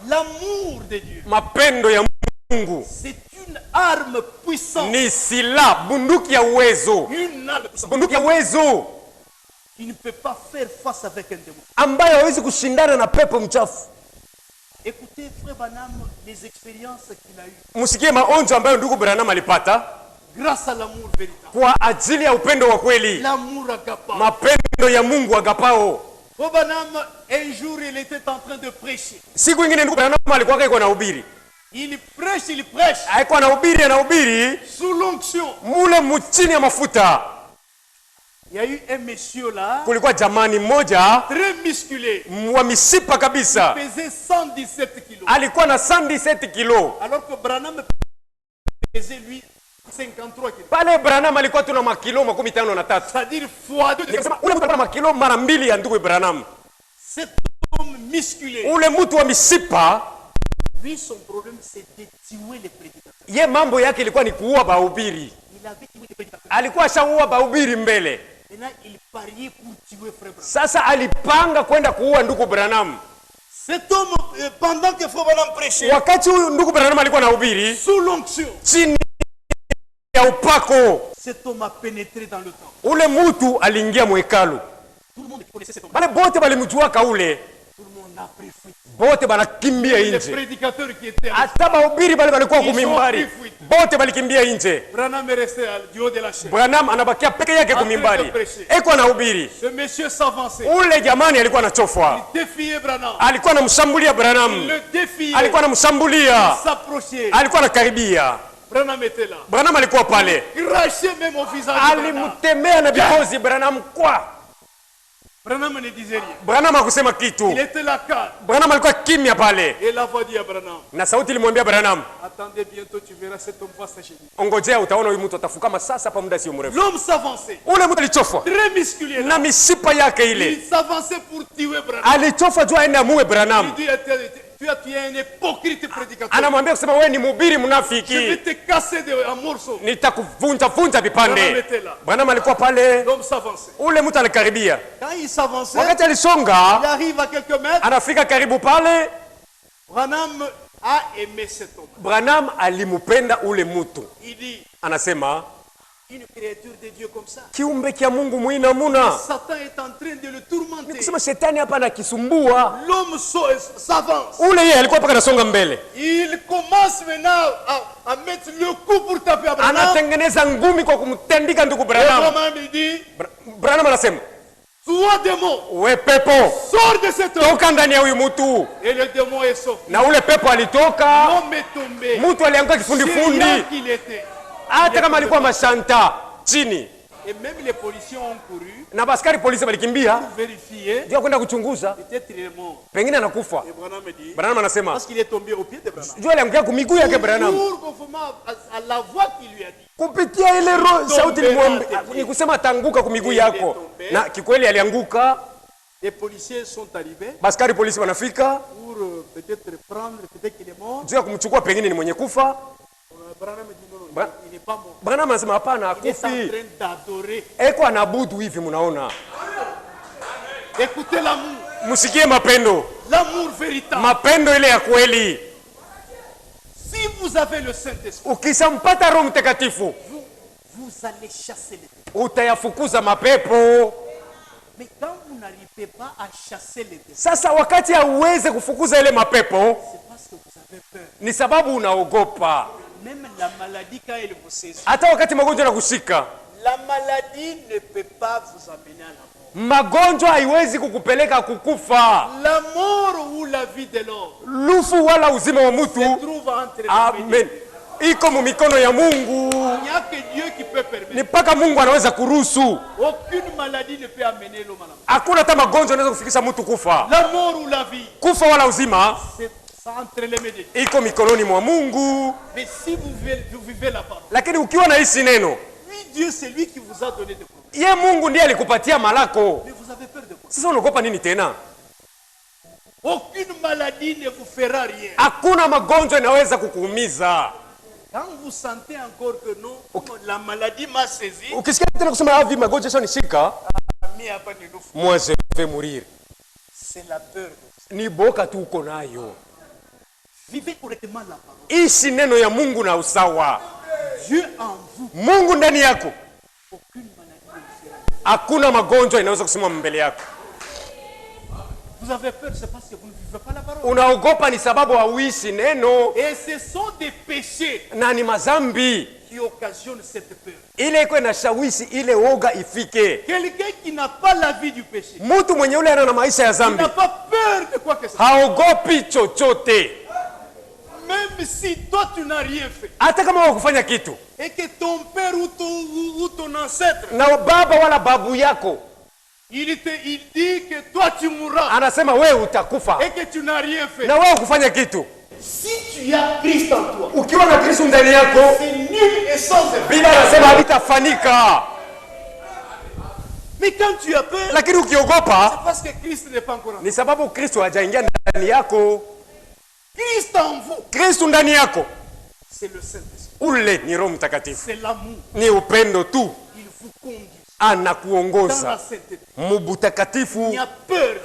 L'amour de Dieu, Mapendo ya Mungu c'est une arme puissante. ni silaha, bunduki ya uwezo, Une arme puissante bunduki ya uwezo qui ne peut pas faire face avec un démon. ambayo hawezi kushindana na pepo mchafu. Écoutez, frère Banam, les expériences qu'il a eues Msikie maonjo ambayo ndugu Branham alipata grâce à l'amour véritable. kwa ajili ya upendo wa kweli, L'amour agapao. mapendo ya Mungu agapao. Frère Banam, un jour, il était en train de prêcher. Siku ingine ndugu Branham alikuwa iko anahubiri, Il prêche alikuwa anahubiri sous l'onction. mule mchini ya mafuta. Il y a eu un monsieur là, Kulikuwa jamani mmoja très musclé, wa mishipa kabisa, pesait 117 kilos. alikuwa na 117 kilo. Alors que Branham pesait lui 53 kilos. Pale Branham alikuwa tuna makilo 53. C'est-à-dire fois deux. Nikasema ule mtu alikuwa na makilo mara mbili ya ndugu Branham. Cet homme musclé, Ule mtu wa mishipa, lui, son problème, c'est de tuer les prédicateurs. ye mambo yake ilikuwa ni kuua bahubiri. Il avait tué les prédicateurs. Alikuwa ashaua bahubiri mbele. Maintenant, il pariait pour tuer frère Branham. Sasa alipanga kwenda kuua ndugu Branham. Cet homme, pendant que frère Branham prêchait, Wakati huyu ndugu Branham alikuwa anahubiri sous l'onction, chini ya upako, cet homme a pénétré dans le temple. ule mtu aliingia mwekalu. Tout le monde connaissait cet homme. Bale bote balimjuaka ule, Tout le monde a pris fuite. bote banakimbia Les nje. prédicateurs qui étaient là, Hata bahubiri bale balikuwa Ils ont kumimbari, pris fuite. bote balikimbia nje. Branham est resté du haut de la chaise. Branham anabakia peke yake kumimbari, eko anahubiri. Ce monsieur s'avançait. Ule jamani alikuwa anachofwa, Il défiait Branham. alikuwa anamshambulia Il Branham, le défiait. alikuwa anamshambulia, Il s'approchait. alikuwa anakaribia. Branham était là. Branham alikuwa pale, Crachait même au visage de Branham. alimtemea na vikozi Branham kwa. Branham ne disait rien. Branham hakusema kitu. Il était là calme. Branham alikuwa kimya pale, Et la voix dit à Branham, na sauti ilimwambia Branham, attendez bientôt, tu verras cet homme va s'agenouiller. ongojea utaona huyu mtu atafukama sasa hapa muda sio mrefu. L'homme s'avançait. Ule mtu alichofwa Très musclé là. na mishipa yake ile, Il s'avançait pour tuer Branham. alichofwa juu aende amue Il Branham. dit, Tu es un hypocrite prédicateur. Anamwambia kusema wewe ni mhubiri Je vais mnafiki. te casser en morceaux. Nitakuvunja vipande. Branham alikuwa pale. L'homme s'avançait. Ule mtu alikaribia. Quand il s'avançait, Wakati il alisonga, arrive à quelques mètres. anafika karibu pale. Branham a aimé cet homme. Branham alimupenda ule mtu. Il dit, Anasema une créature de Dieu comme ça. kiumbe kia Mungu mwina muna. Satan est en train de le tourmenter. Kusema shetani hapa anakisumbua. L'homme s'avance. Ule yeye alikuwa paka nasonga mbele. Il commence maintenant à mettre le coup pour taper à Branham. Anatengeneza ngumi kwa kumtandika ndugu Et Branham. Branham il dit, Branham anasema, toi démon, we pepo, sors de cet homme. toka ndani ya huyu mtu. Et le démon est sorti. Na ule pepo alitoka. L'homme est tombé. Mtu alianguka kifundi-fundi. C'est là qu'il était. Hata kama alikuwa mashanta chini. Et même les policiers ont couru Na baskari polisi walikimbia pour vérifier. ndio kwenda kuchunguza. Peut-être il est mort. Pengine anakufa. Et Branham me dit, Branham anasema, parce qu'il est tombé au pied de Branham. jua aliangukia kumiguu yake Branham. Toujours conformément à la voix qu'il lui a dit. Kupitia ile roho sauti ni kusema tanguka kumiguu yako. Na kikweli alianguka. Les policiers sont arrivés Baskari polisi wanafika pour peut-être prendre, peut-être qu'il est mort. juu ya kumchukua, pengine ni mwenye kufa. Branham me dit non, il n'est pas mort. Branham anasema hapana, Il est en akufi. train d'adorer. Eko anabudu hivi, mnaona. Écoutez l'amour. Msikie mapendo. L'amour véritable. Mapendo ile ya kweli. Si vous avez le Saint-Esprit, Ukisampata Roho Mtakatifu, vous allez chasser les démons. utayafukuza mapepo. Mais quand vous n'arrivez pas à chasser les démons, Sasa wakati hauweze kufukuza ile mapepo, c'est parce que vous avez peur. ni sababu unaogopa. Même la maladie, quand elle vous saisit, Hata wakati magonjwa yanakushika, la maladie ne peut pas vous amener à la mort. magonjwa haiwezi kukupeleka kukufa. La mort ou la vie de l'homme Lufu wala uzima wa mtu, se trouve entre les mains de amen, Dieu. iko mu mikono ya Mungu. Il n'y a que Dieu qui peut permettre. Ni mpaka Mungu anaweza kuruhusu. Aucune maladie ne peut amener l'homme à la mort. Hakuna hata magonjwa yanaweza kufikisha mtu kufa. La mort ou la vie, Kufa wala uzima c'est ça entre les mains de Dieu. iko mikononi mwa Mungu. Mais si vous vivez la parole, Lakini ukiwa na hisi neno, lui Dieu c'est lui qui vous a donné des problèmes. ye Mungu ndiye alikupatia malako. Mais vous avez peur de quoi? Sasa unaogopa nini tena? Aucune maladie ne vous fera rien. Hakuna magonjwa inaweza kukuumiza. Quand vous sentez encore que non, la maladie m'a saisi, Ukisikia tena kusema hivi magonjwa sio nishika, mais hapa ni nufu. moi je vais mourir. C'est la peur. Ni boka tu uko nayo. Vivez correctement la parole. Ishi neno ya Mungu na usawa. Dieu en vous, Mungu ndani yako. aucune maladie ne vous fera rien. Hakuna magonjwa inaweza kusimama mbele yako. Vous avez peur, c'est parce que vous ne vivez pas la parole. Unaogopa ni sababu hauishi neno Et ce sont des péchés na ni mazambi. qui occasionnent cette peur. Ile iko inashawishi ile woga ifike. Quelqu'un qui n'a pas la vie du péché, Mtu mwenye ule ana na maisha ya il zambi, n'a pas peur de quoi que ce soit. haogopi chochote. Même si toi tu n'as rien fait, Hata kama wakufanya kitu et que ton père ou ton ancêtre, na baba wala babu yako il dit que toi tu mourras, anasema wewe utakufa, et que tu n'as rien fait. na wewe ukufanya kitu, Si tu as Christ en toi, ukiwa na Kristo ndani yako, c'est nul et sans effet. Biblia anasema havitafanyika. Mais quand tu as peur, Lakini c'est ukiogopa parce que Christ n'est pas encore en toi. ni sababu Kristo hajaingia ndani yako. Christ en vous, Kristo ndani yako, c'est le Saint-Esprit. ule ni Roho Mtakatifu, C'est l'amour. ni upendo tu, Il vous conduit dans anakuongoza la sainteté. mu Il butakatifu. n'y a peur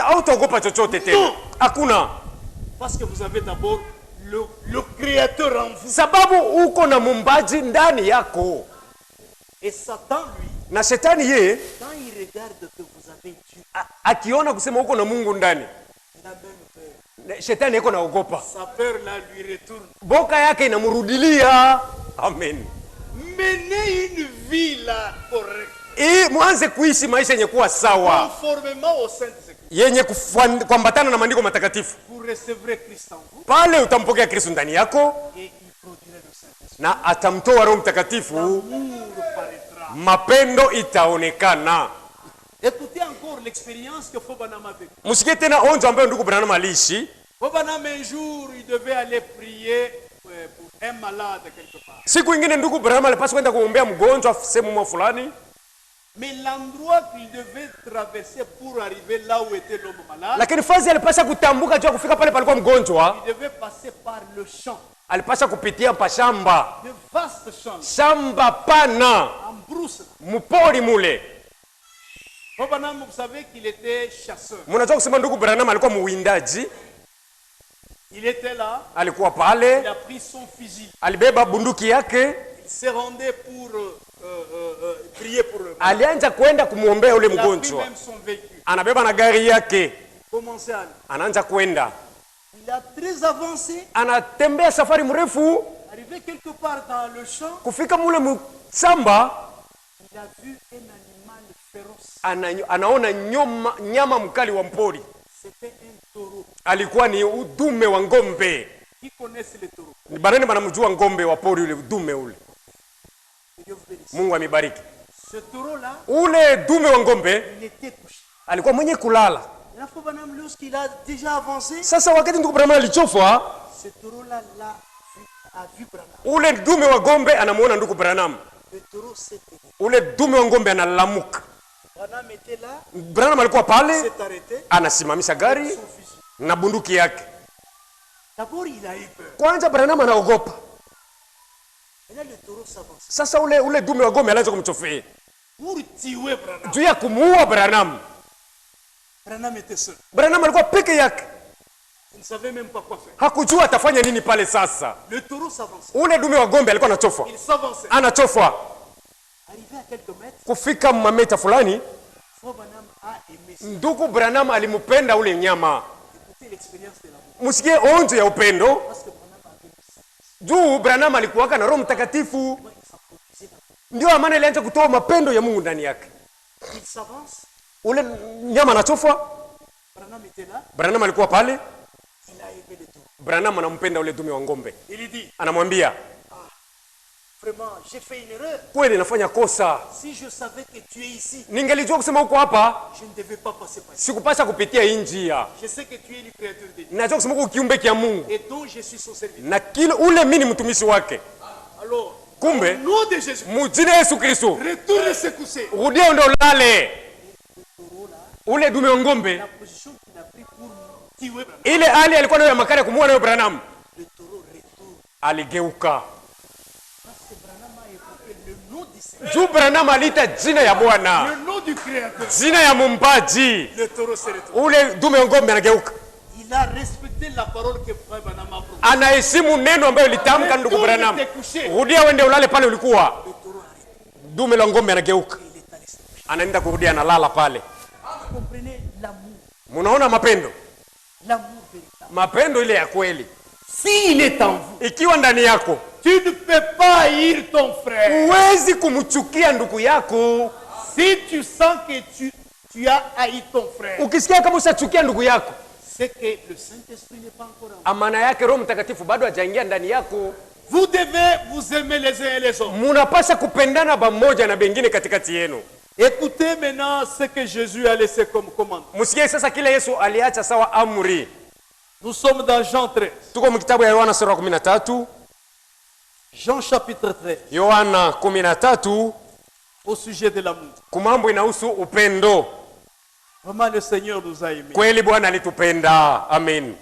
Hautaogopa chochote tena, No. hakuna, parce que vous avez d'abord le Créateur en vous. sababu uko na mumbaji ndani yako. Et Satan, lui, Na shetani ye quand il regarde que vous avez Dieu, akiona kusema uko na Mungu ndani, il a même peur. shetani iko naogopa, Sa peur là lui retourne. boka yake inamrudilia. Amen. Menez une vie là correcte, Mwanze kuishi maisha yenye kuwa sawa, conformément au Saint-Esprit. yenye kuambatana na maandiko matakatifu. Vous recevrez Christ en vous Pale utampokea Kristo ndani yako et il produira le Saint-Esprit. na atamtoa Roho Mtakatifu, L'amour paraîtra. mapendo itaonekana. Écoutez encore l'expérience que Fobanam a vécue. Msikie tena onjo ambayo ndugu Branham aliishi. Fobanam, un jour, il devait aller prier pour un malade quelque part. Siku ingine ndugu Branham alipaswa kwenda kumwombea mgonjwa sehemu mwa fulani. Mais l'endroit qu'il devait traverser pour arriver là où était l'homme malade, lakini fazi alipasha kutambuka juu kufika pale palikuwa mgonjwa, il devait passer par le champ. alipasha kupitia pa shamba, De vastes champs. shamba pana, En brousse. mpori mule. Vous savez qu'il était chasseur. Mnajua kusema ndugu Branham alikuwa muwindaji. Il était là. Alikuwa pale. Il a pris son fusil. Alibeba bunduki yake. Il s'est rendu pour prier pour le. Alianza kwenda kumuombea ule mgonjwa. Il a pris même son véhicule. Anabeba na gari yake. Commencé à aller. Anaanza kwenda. Il a très avancé. Anatembea safari mrefu. Arrivé quelque part dans le champ. Kufika mule mshamba. Il a vu un animal féroce. Anaona nyama mkali wa mpori. C'était un taureau. Alikuwa ni dume wa ngombe. Qui connaissent les taureaux? Banani banamjua ngombe wa pori ule dume ule. Mungu amebariki. Ce taureau là, ule dume wa ngombe il était couché. alikuwa mwenye kulala. La fois Branham, lorsqu'il a déjà avancé, Sasa wakati ndugu Branham alichofa, ce taureau là a vu Branham. ule dume wa ngombe anamuona ndugu Branham. Le taureau s'était. Ule dume wa ngombe analamuka. Branham était là. Branham alikuwa pale, S'est arrêté. anasimamisha gari Son fusil. na bunduki yake. D'abord, il a eu peur. Kwanza Branham anaogopa. Maintenant, le taureau s'avance. Sasa ule dume wa ngombe alianza kumchofea. Pour tuer Branham. Juu ya kumuua Branham. Branham était seul. Branham alikuwa peke yake. Il ne savait même pas quoi faire. Hakujua atafanya nini pale sasa. Le taureau s'avançait. Ule dume wa ngombe alikuwa anachofa. Il s'avançait. Anachofa. Arrivé à quelques mètres, Kufika mameta fulani, Frère Branham a aimé ça. ndugu Branham alimpenda ule nyama. Écoutez l'expérience de l'amour. Msikie onjo ya upendo. Parce que Branham avait vu ça. Juu Branham alikuwaka na Roho Mtakatifu. Il s'appropriait la. Ndio maana ilianza kutoa mapendo ya Mungu ndani yake. Il s'avance. Ule nyama anachofa. Branham était là. Branham alikuwa pale. Il a aimé le taureau. Branham anampenda ule dume wa ngombe. Il lui dit, Anamwambia, vraiment, j'ai fait une erreur. kweli nafanya kosa. Si je savais que tu es ici, Ningelijua kusema uko hapa, je ne devais pas passer par ici. sikupasha kupitia hii njia. Je sais que tu es une créature de Dieu. Najua kusema uko kiumbe kia Mungu. Et dont je suis son serviteur. Na kile ule mimi ni mtumishi wake. Alors, Kumbe, au nom de Jésus, mujina Yesu Kristo, retourne se coucher. rudia ndo ulale. Le taureau là, Ule dume wa ngombe, la position qu'il a pris pour tuer Branham, ile hali alikuwa nayo ya makali ya kumuua nayo Branham, le taureau retourne. aligeuka. Parce que Branham a évoqué le nom du Seigneur. Juu Branham aliita jina ya Bwana, Le nom du Créateur. jina ya mumbaji. Le taureau se retourne. Ule dume wa ngombe anageuka. Il a respecté la parole que Frère Branham a prononcée. Anaheshimu neno ambayo litamka ndugu Branham. Retourne te coucher. Rudia uende ulale pale ulikuwa. Le taureau arrête. Dume la ngombe anageuka. Il est allé se coucher. Anaenda kurudia analala pale. Vous comprenez l'amour. Munaona mapendo? L'amour véritable. Mapendo ile ya kweli. S'il est en vous, Ikiwa ndani yako, tu ne peux pas haïr ton frère. huwezi kumchukia ndugu yako. Si tu sens que tu as haï ton frère, Ukisikia kama ushachukia ndugu yako, c'est que le Saint-Esprit n'est pas encore en vous. maana yake Roho Mtakatifu bado hajaingia ndani yako. Vous devez vous aimer les uns et les autres. Munapasha kupendana pamoja na bengine katikati yenu. Écoutez maintenant ce que Jésus a laissé comme commande. Msikie sasa kile Yesu aliacha sawa amri. Nous sommes dans Jean 13. Tuko mkitabu ya Yohana sura 13. Jean chapitre 13. Yohana 13 Au sujet de l'amour. kumambo inahusu upendo. Vraiment le Seigneur nous a aimés. Kweli Bwana alitupenda. Amen.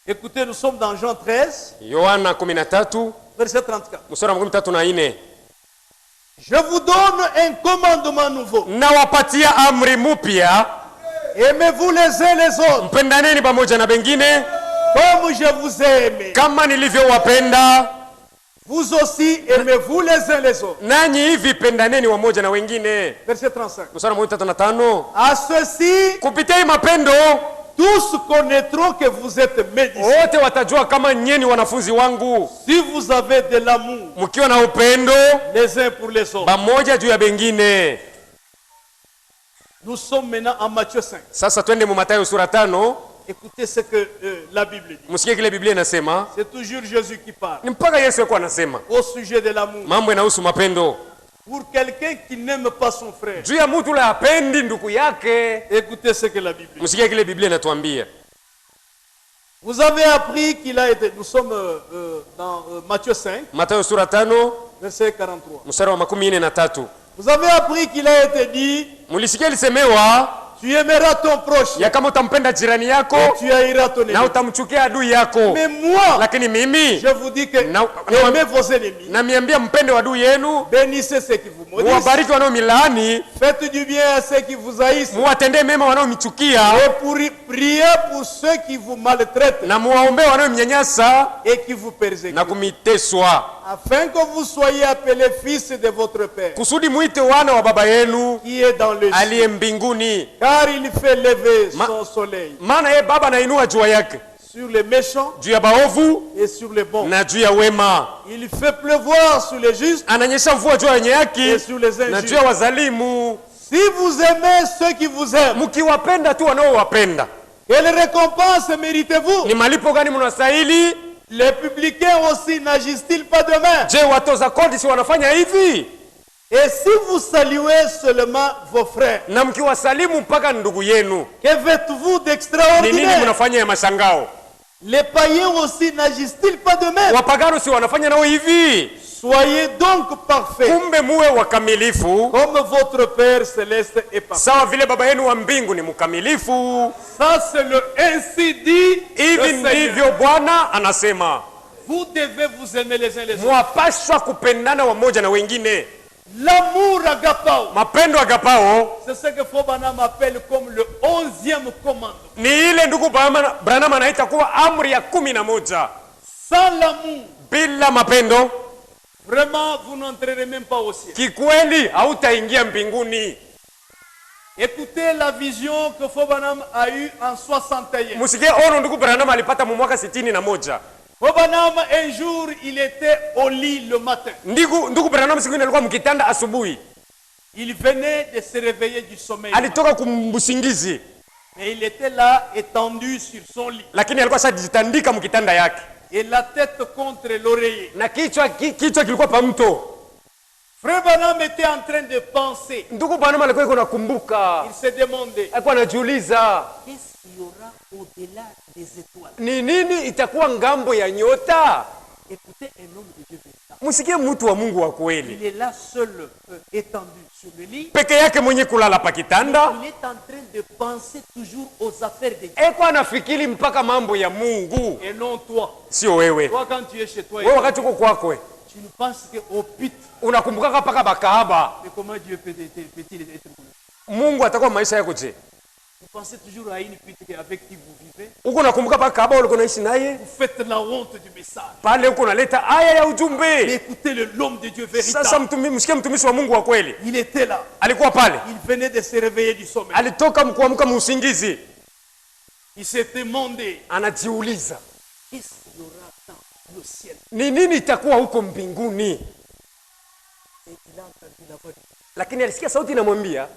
Écoutez, nous sommes dans Jean 13, Yohana 13 verset 34. mstari wa 34. Je vous donne un commandement nouveau. Nawapatia amri mpya, Aimez-vous les uns les autres, mpendaneni pamoja na bengine comme je vous ai aimé. kama nilivyowapenda, Vous aussi, aimez-vous les uns les autres. nanyi hivi pendaneni wamoja na wengine. Verset 35. Mstari wa 35. À ceci, Kupitia hii mapendo tous connaîtront que vous êtes mes disciples. wote watajua kama nyinyi wanafunzi wangu, Si vous avez de l'amour mkiwa na upendo les uns pour les autres. pamoja juu ya bengine. Nous sommes maintenant en Matthieu 5. Sasa twende mu Mathayo sura 5. Écoutez ce que la Bible dit. Msikie kile Biblia inasema. C'est toujours Jésus qui parle. Ni mpaka Yesu yuko anasema Au sujet de l'amour. mambo yanahusu mapendo. Pour quelqu'un qui n'aime pas son frère. Juu ya mtu yule hapendi ndugu yake. Écoutez ce que la Bible dit. Msikie kile Biblia inatuambia. Vous avez appris qu'il a été... Nous sommes dans Matthieu 5, Mathayo sura 5 verset 43. mstari wa 43. Vous avez appris qu'il a été dit, mulisikia lisemewa tu aimeras ton proche, ya kama utampenda jirani yako tu haïras ton ennemi. na utamchukia adui yako. Mais moi, Lakini mimi je vous dis que aimez vos ennemis, na miambia mpende adui yenu, bénissez ceux qui vous maudissent, muwabariki wanaomilaani, faites du bien à ceux qui vous haïssent, muwatendee mema wanaomichukia, et priez pour ceux qui vous maltraitent na muwaombee wanaomnyanyasa et qui vous persécutent, na kumiteswa, afin que vous soyez appelés fils de votre Père kusudi muite wana wa baba yenu qui est dans le ciel, aliye mbinguni. car il fait lever son soleil Maana yeye baba anainua jua yake sur les méchants juu ya baovu et sur les bons. na juu ya wema, Il fait pleuvoir sur les justes ananyesha mvua juu ya wenye et haki sur les na juu injustes. ya wazalimu. Si vous aimez ceux qui vous aiment, Mkiwapenda tu wanaowapenda, quelle récompense méritez-vous? ni malipo gani mnastahili? Les publicains aussi n'agissent-ils pas de même? Je, watoza kodi si wanafanya hivi? Et si vous saluez seulement vos frères, Na mkiwasalimu mpaka ndugu yenu, que faites-vous ni nini d'extraordinaire? mnafanya ya mashangao? Les païens aussi n'agissent-ils pas de même? Wapagano si wanafanya nao hivi? Soyez donc parfaits, Kumbe muwe wakamilifu comme votre Père céleste est parfait. sawa vile baba yenu wa mbingu ni mkamilifu. Ça c'est le ainsi dit le Hivi Seigneur. ndivyo Bwana anasema, Vous devez vous aimer les uns les autres. mwapashwa kupendana wamoja na wengine. L'amour agapao, Mapendo agapao c'est ce que Fobanam appelle comme le 11e commandement. ni ile ndugu Branham anaita kuwa amri ya 11. Sans l'amour, Bila mapendo vraiment, vous n'entrerez même pas au ciel. kikweli hautaingia mbinguni. Écoutez la vision que Fobanam a eue en 61. Musikie ono ndugu Branham alipata mu mwaka 61. Fobanam, un jour, il était au lit le matin. Ndugu Branham siku ile alikuwa mkitanda asubuhi. Il venait de se réveiller du sommeil. Alitoka kumbusingizi, Et il était là, étendu sur son lit. lakini alikuwa shajitandika mkitanda yake Et la tête contre l'oreiller. na kichwa kilikuwa pa mto. Frère Branham était en train de penser. Ndugu Branham alikuwa yuko nakumbuka, Il se demandait, alikuwa anajiuliza qu'est-ce qu'il y aura au-delà des étoiles? ni nini itakuwa ngambo ya nyota. Écoutez un homme de Dieu véritable. Musikie mtu wa Mungu wa kweli, Il est là seul, étendu sur le lit. peke yake mwenye kulala pa kitanda, Il est en train de penser toujours aux affaires de Dieu. eko anafikiri mpaka mambo ya Mungu, Et non toi. sio wewe. Toi, quand tu es chez toi, Wewe wakati uko kwako tu ne penses qu'au pit. unakumbuka mpaka bakahaba. Mais comment Dieu peut-il être connu? Mungu atakuwa maisha yako je? Vous pensez toujours à une pute avec qui vous vivez. Uko nakumbuka mpaka kahaba ulikuwa unaishi naye Vous faites la honte du message. pale, uko unaleta aya ya Mais ujumbe. écoutez l'homme de Dieu Sasa véritable. msikie mtumishi wa Mungu wa kweli, Il était là. alikuwa pale, Il venait de se réveiller du sommeil. alitoka kuamka muusingizi, Il s'est demandé, anajiuliza qu'est-ce qu'il y aura dans le ciel? ni nini itakuwa huko mbinguni. Et il a entendu la voix de Dieu. Lakini alisikia sauti inamwambia,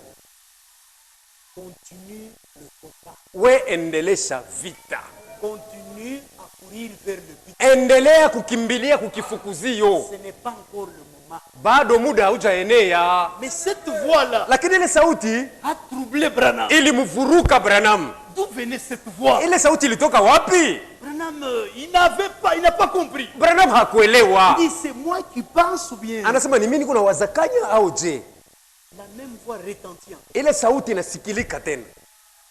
Continue le combat. we endelesha vita, Continue à courir vers le but. endelea kukimbilia kukifukuzio, Ce n'est pas encore le moment. bado muda haujaenea. Mais cette voix-là Lakini ile sauti a troublé Branham. ilimvuruka Branham. D'où venait cette voix? Ile sauti ilitoka wapi? Branham, il n'a pas compris. Branham hakuelewa. Il dit, c'est moi qui pense ou bien? Anasema ni mimi kuna wazakanya au je? La même voix retentit. Ile sauti inasikilika tena,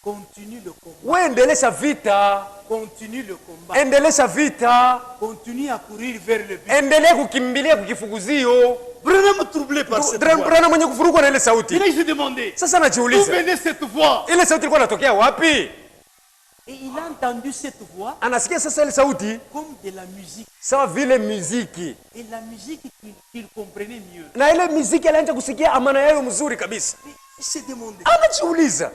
Continue le combat. we endelesha vita, Continue le combat. endelesha vita, Continue à courir vers le but. endelea kukimbilia kukifukuzio. Branham troublé par cette voix. Branham mwenye kuvurugwa na ile sauti. Il a se demandé, Sasa d'où anajiuliza venait cette voix? ile sauti ilikuwa inatokea wapi? Et il a entendu cette voix Anasikia sasa ile sauti comme de la musique. sawa vile muziki, Et la musique qu'il comprenait mieux. na ile muziki alianza kusikia amana yayo mzuri kabisa. Et il s'est demandé, Anajiuliza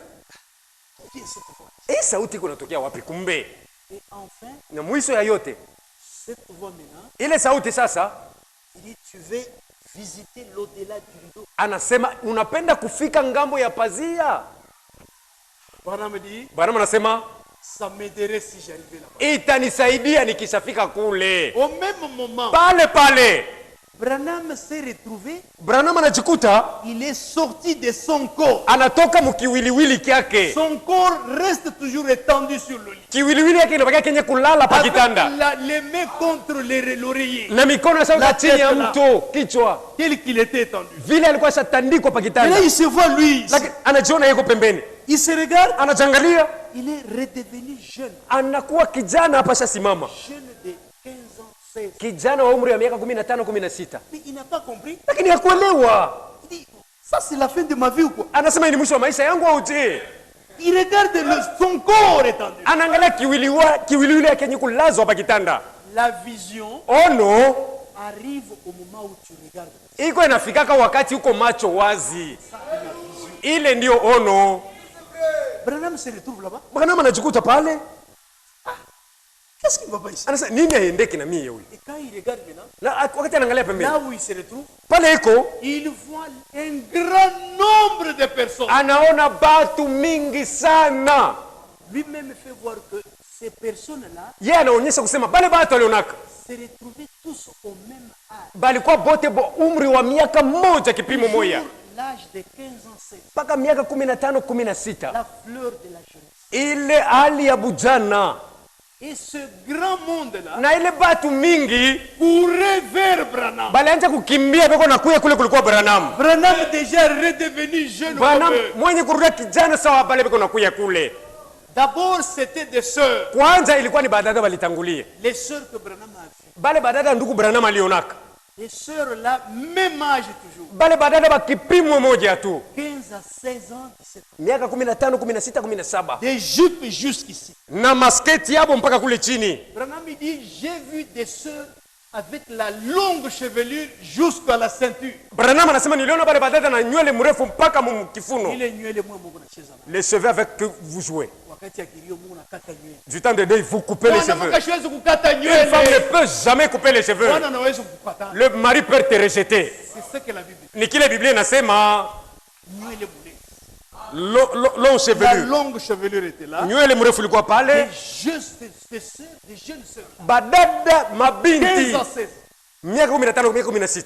d'où vient cette voix? hii sauti iko inatokea wapi? Kumbe Et enfin, na mwisho ya yote cette voix maintenant, ile sauti sasa il dit, tu veux visiter l'au-delà du rideau. anasema unapenda kufika ngambo ya pazia. Branham dit, Bwana anasema ça m'aiderait si j'arrivais là-bas. itanisaidia nikishafika kule. Au même moment, Pale pale Branham s'est retrouvé. Branham anajikuta Il est sorti de son corps. anatoka mkiwiliwili kyake. Son corps reste toujours étendu sur le lit. Kiwiliwili yake inabaki kenye kulala pa kitanda. Les mains contre l'oreiller. Na mikono yake chini ya mto kichwa. Tel qu'il était étendu. Vile alikuwa shatandikwa pa kitanda. Et là il se voit lui. Lakini anajiona yuko pembeni. Il se regarde. Anajangalia. Il est redevenu jeune. Anakuwa kijana hapa shasimama. Jeune de 15 ans. Kijana wa umri wa miaka 15 16. Mais il n'a pas compris. Lakini hakuelewa. Il dit ça c'est la fin de ma vie ou quoi? Anasema ni mwisho wa maisha yangu au je? Il regarde son corps étendu. Anaangalia kiwiliwili yake yenye kulazwa hapa kitanda. La vision Ono arrive au moment où tu regardes. iko inafikaka wakati uko macho wazi. Ile ndio ono. Branham se retrouve là-bas. Branham anajikuta pale. Qu'est-ce qui va pas ici? Anasema nini aendeke na mimi huyu? Et quand il regarde maintenant, Na wakati anaangalia pembeni. là où il se retrouve, Pale iko il voit un grand nombre de personnes. anaona batu mingi sana. Lui-même fait voir que ces personnes-là Yeye anaonyesha kusema pale batu walionaka se retrouvaient tous au même âge. balikuwa bote umri wa miaka moja kipimo moja. L'âge de 15 ans, c'est Mpaka miaka 15 16. la fleur de la jeunesse. Ile hali ya bujana Et ce grand monde-là na ile batu mingi courait vers Branham. balianza kukimbia beko na kuya kule kulikuwa Branham. Branham déjà redevenu jeune. Branham comme eux. mwenye kurudia kijana sawa pale beko na kuya kule. D'abord, c'était des sœurs. Kwanza ilikuwa ni badada walitangulia. Les sœurs que Branham a fait. Bale badada ndugu Branham alionaka. Les sœurs là, même âge toujours. Bale badada ba kipimo moja tu. 15 à 16 ans, 17 ans. Miaka 15 16 17. Des jupes jusqu'ici. Na masketi yabo mpaka kule chini. Branham il dit, j'ai vu des sœurs avec la longue chevelure jusqu'à la ceinture. Branham anasema niliona bale badada na nywele mrefu mpaka mkifuno. Il est nywele moi mungu na cheza na. Les cheveux avec que vous jouez. Wakati akilio mungu na kata nywele. Du temps de deuil, vous coupez les cheveux. Mwana mkashwezi kukata Une femme ne nywele. peut jamais couper les cheveux. Bwana anaweza kukata. Le mari peut te rejeter. C'est ce que la Bible dit. Ni kile Biblia inasema Nywele mule. long La chevelure. longue chevelure était là. Nywele mrefu ilikuwa Des pale. jeunes sœurs. Badada 15 mabinti ans, 16 ans. miaka 15 miaka 16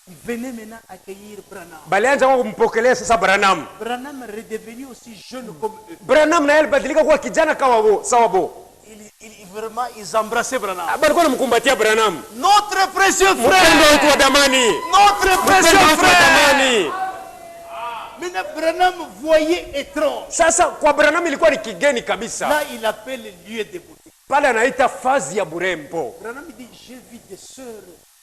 Il venait maintenant accueillir Branham. balianza kwa kumpokelea sasa Branham. Branham est redevenu aussi jeune comme eux. Branham na yeye badilika kuwa kijana kawa bo sawa bo. Vraiment, ils embrassaient Branham. Balikuwa namkumbatia Branham. Notre précieux Mpendo wetu frère. wa damani. Notre Mpendo précieux wetu wa frère. damani. Maintenant, Branham voyait étrange. Sasa kwa Branham ilikuwa ni kigeni kabisa. Là, il appelle le lieu de beauté. Pale anaita fazi ya burembo. Branham dit, j'ai vu des sœurs,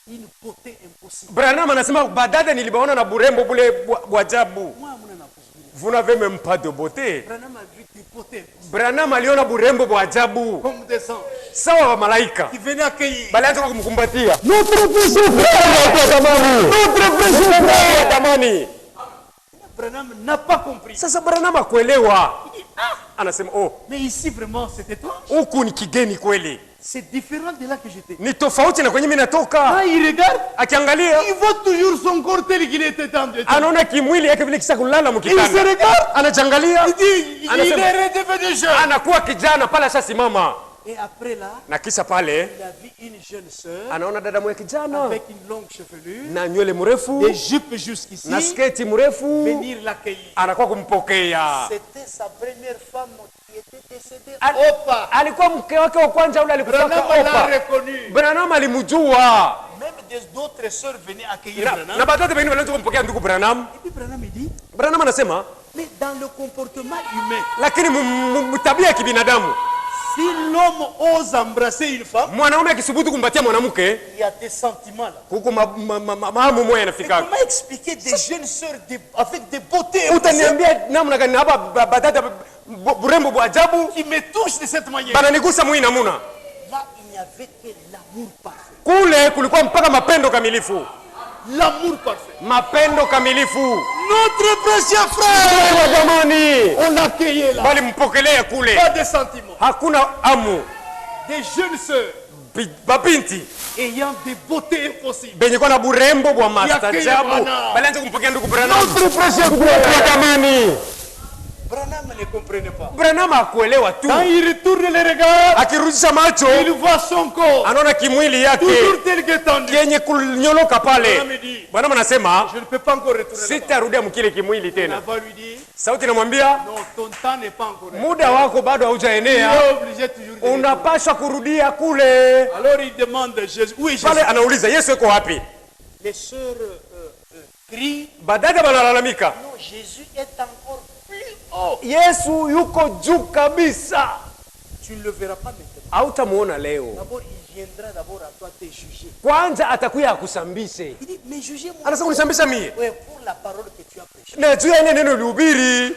une beauté impossible. Branham anasema badada nilibaona na burembo bule bwajabu. Moi, mon ana possibilité. Vous n'avez même pas de beauté. Branham a vu des beautés impossibles. Branham aliona burembo bwajabu. Comme des anges. Sawa wa malaika. Qui venaient accueillir. Balianza kumkumbatia. Notre précieux frère. Notre précieux frère wa damani. Branham n'a pas compris. Sasa Branham akuelewa. Il dit, ah, Anasema oh, mais ici vraiment c'est étrange. huku ni kigeni kweli. C'est différent de là que j'étais. Ni tofauti na kwenye mimi natoka. Quand il regarde, Akiangalia il voit toujours son corps tel qu'il était étendu. anaona kimwili yake vile kisha kulala Il se mkitanda. regarde, Anachangalia. il dit, il Anasema- est redevenu jeune. Anakuwa kijana pale ashasimama. Et après là, Na kisha pale il a vu une jeune sœur anaona dada mwe kijana avec une longue chevelure, na nywele mrefu des jupes jusqu'ici, na sketi mrefu, venir l'accueillir. anakuwa kumpokea. C'était sa première femme qui était décédée. Al- Opa. Alikuwa mke wake wa kwanza ule alikufa Branham l'a Opa. reconnu. Branham alimjua. Même d'autres sœurs venaient accueillir Na Branham. badada wengine walianza kumpokea ndugu Branham. Et puis Branham il dit, Branham anasema mais dans le comportement humain, lakini tabia ya kibinadamu, si l'homme ose embrasser une femme, mwanaume akisubutu kumbatia mwanamke il y a des sentiments là. huko maamu moya Mais yanafika. comment expliquer des jeunes sœurs avec des beautés impossibles Utaniambia namna gani hapa badada burembo bwa ajabu qui me touchent de cette manière? bananigusa mwini namuna? Là, il n'y avait que l'amour parfait. Kule kulikuwa mpaka mapendo kamilifu. L'amour parfait. Mapendo kamilifu. Notre précieux frère, Wa jamani, on l'accueillait là. bali mpokelea kule. Pas de sentiments. Hakuna amu. Des jeunes sœurs Babinti ayant des beautés impossibles. benye kwa na burembo bwa Yakini mastajabu Bwana. bali anza kumpokea ndugu Branham. Notre précieux frère. Wa jamani, Branham ne comprenait pas. Branham hakuelewa tu. Quand il retourne les regards, Akirudisha macho, il voit son corps anaona kimwili yake toujours tel que tendu. yenye kunyoloka pale. Branham dit, Branham anasema, je ne peux pas encore retourner là-bas. sitarudia mkile kimwili La tena. voix lui dit, Sauti inamwambia, non, ton temps n'est pas encore arrivé. muda wako bado Il haujaenea, est obligé toujours de retourner. unapaswa kurudia kule. Alors il demande Jésus, où est Jésus? Pale anauliza Yesu yuko wapi? Les sœurs crient, Badada banalalamika, non, Jésus est encore plus haut. Yesu yuko juu kabisa. Tu ne le verras pas maintenant. Hautamuona leo. D'abord, il viendra d'abord à toi te juger. Kwanza atakuya akusambishe. Il dit, mais jugez-moi. Anasema kunisambisha mie. Ouais, pour la parole que tu as prêchée. Na juu ya ile neno lihubiri.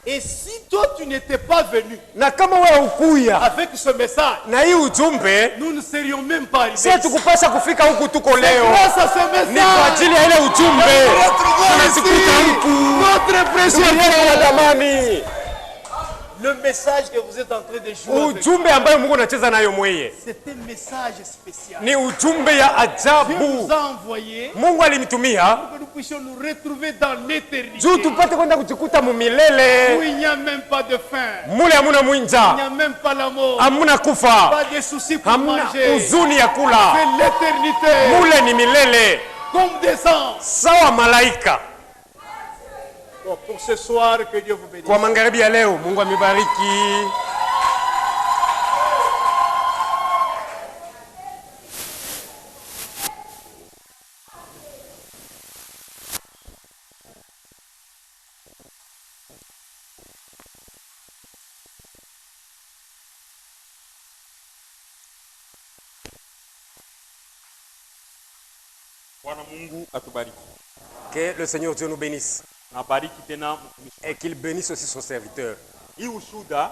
Et si toi tu n'étais pas venu Na kama wewe ukuya avec ce message, na hii ujumbe, nous ne serions même pas arrivés. sisi tukupasha kufika huku tuko leo. Grâce à ce Ni kwa message, ajili ya ile ujumbe. Tunazikuta huku. notre précieux Tulieni ya frère. damani. Le message que vous êtes en train de jouer avec, Ujumbe ambayo Mungu anacheza nayo mweye. c'est un message spécial. Ni ujumbe ya Dieu nous ajabu. a envoyé Mungu alimtumia pour que nous puissions nous retrouver dans l'éternité juu tupate kwenda kujikuta où mumilele. il n'y a même pas de faim, Mule hamuna il n'y mwinja, a même pas la mort, hamuna kufa, pas de soucis pour hamuna manger. huzuni ya kula. C'est l'éternité Mule ni milele comme des anges. sawa malaika. Bon, pour ce soir, que Dieu vous bénisse. Kwa magharibi ya leo, Mungu amebariki. Bwana Mungu atubariki. Que le Seigneur Dieu nous bénisse Na bariki tena mtumishi. et qu'il bénisse aussi son serviteur. Hii ushuhuda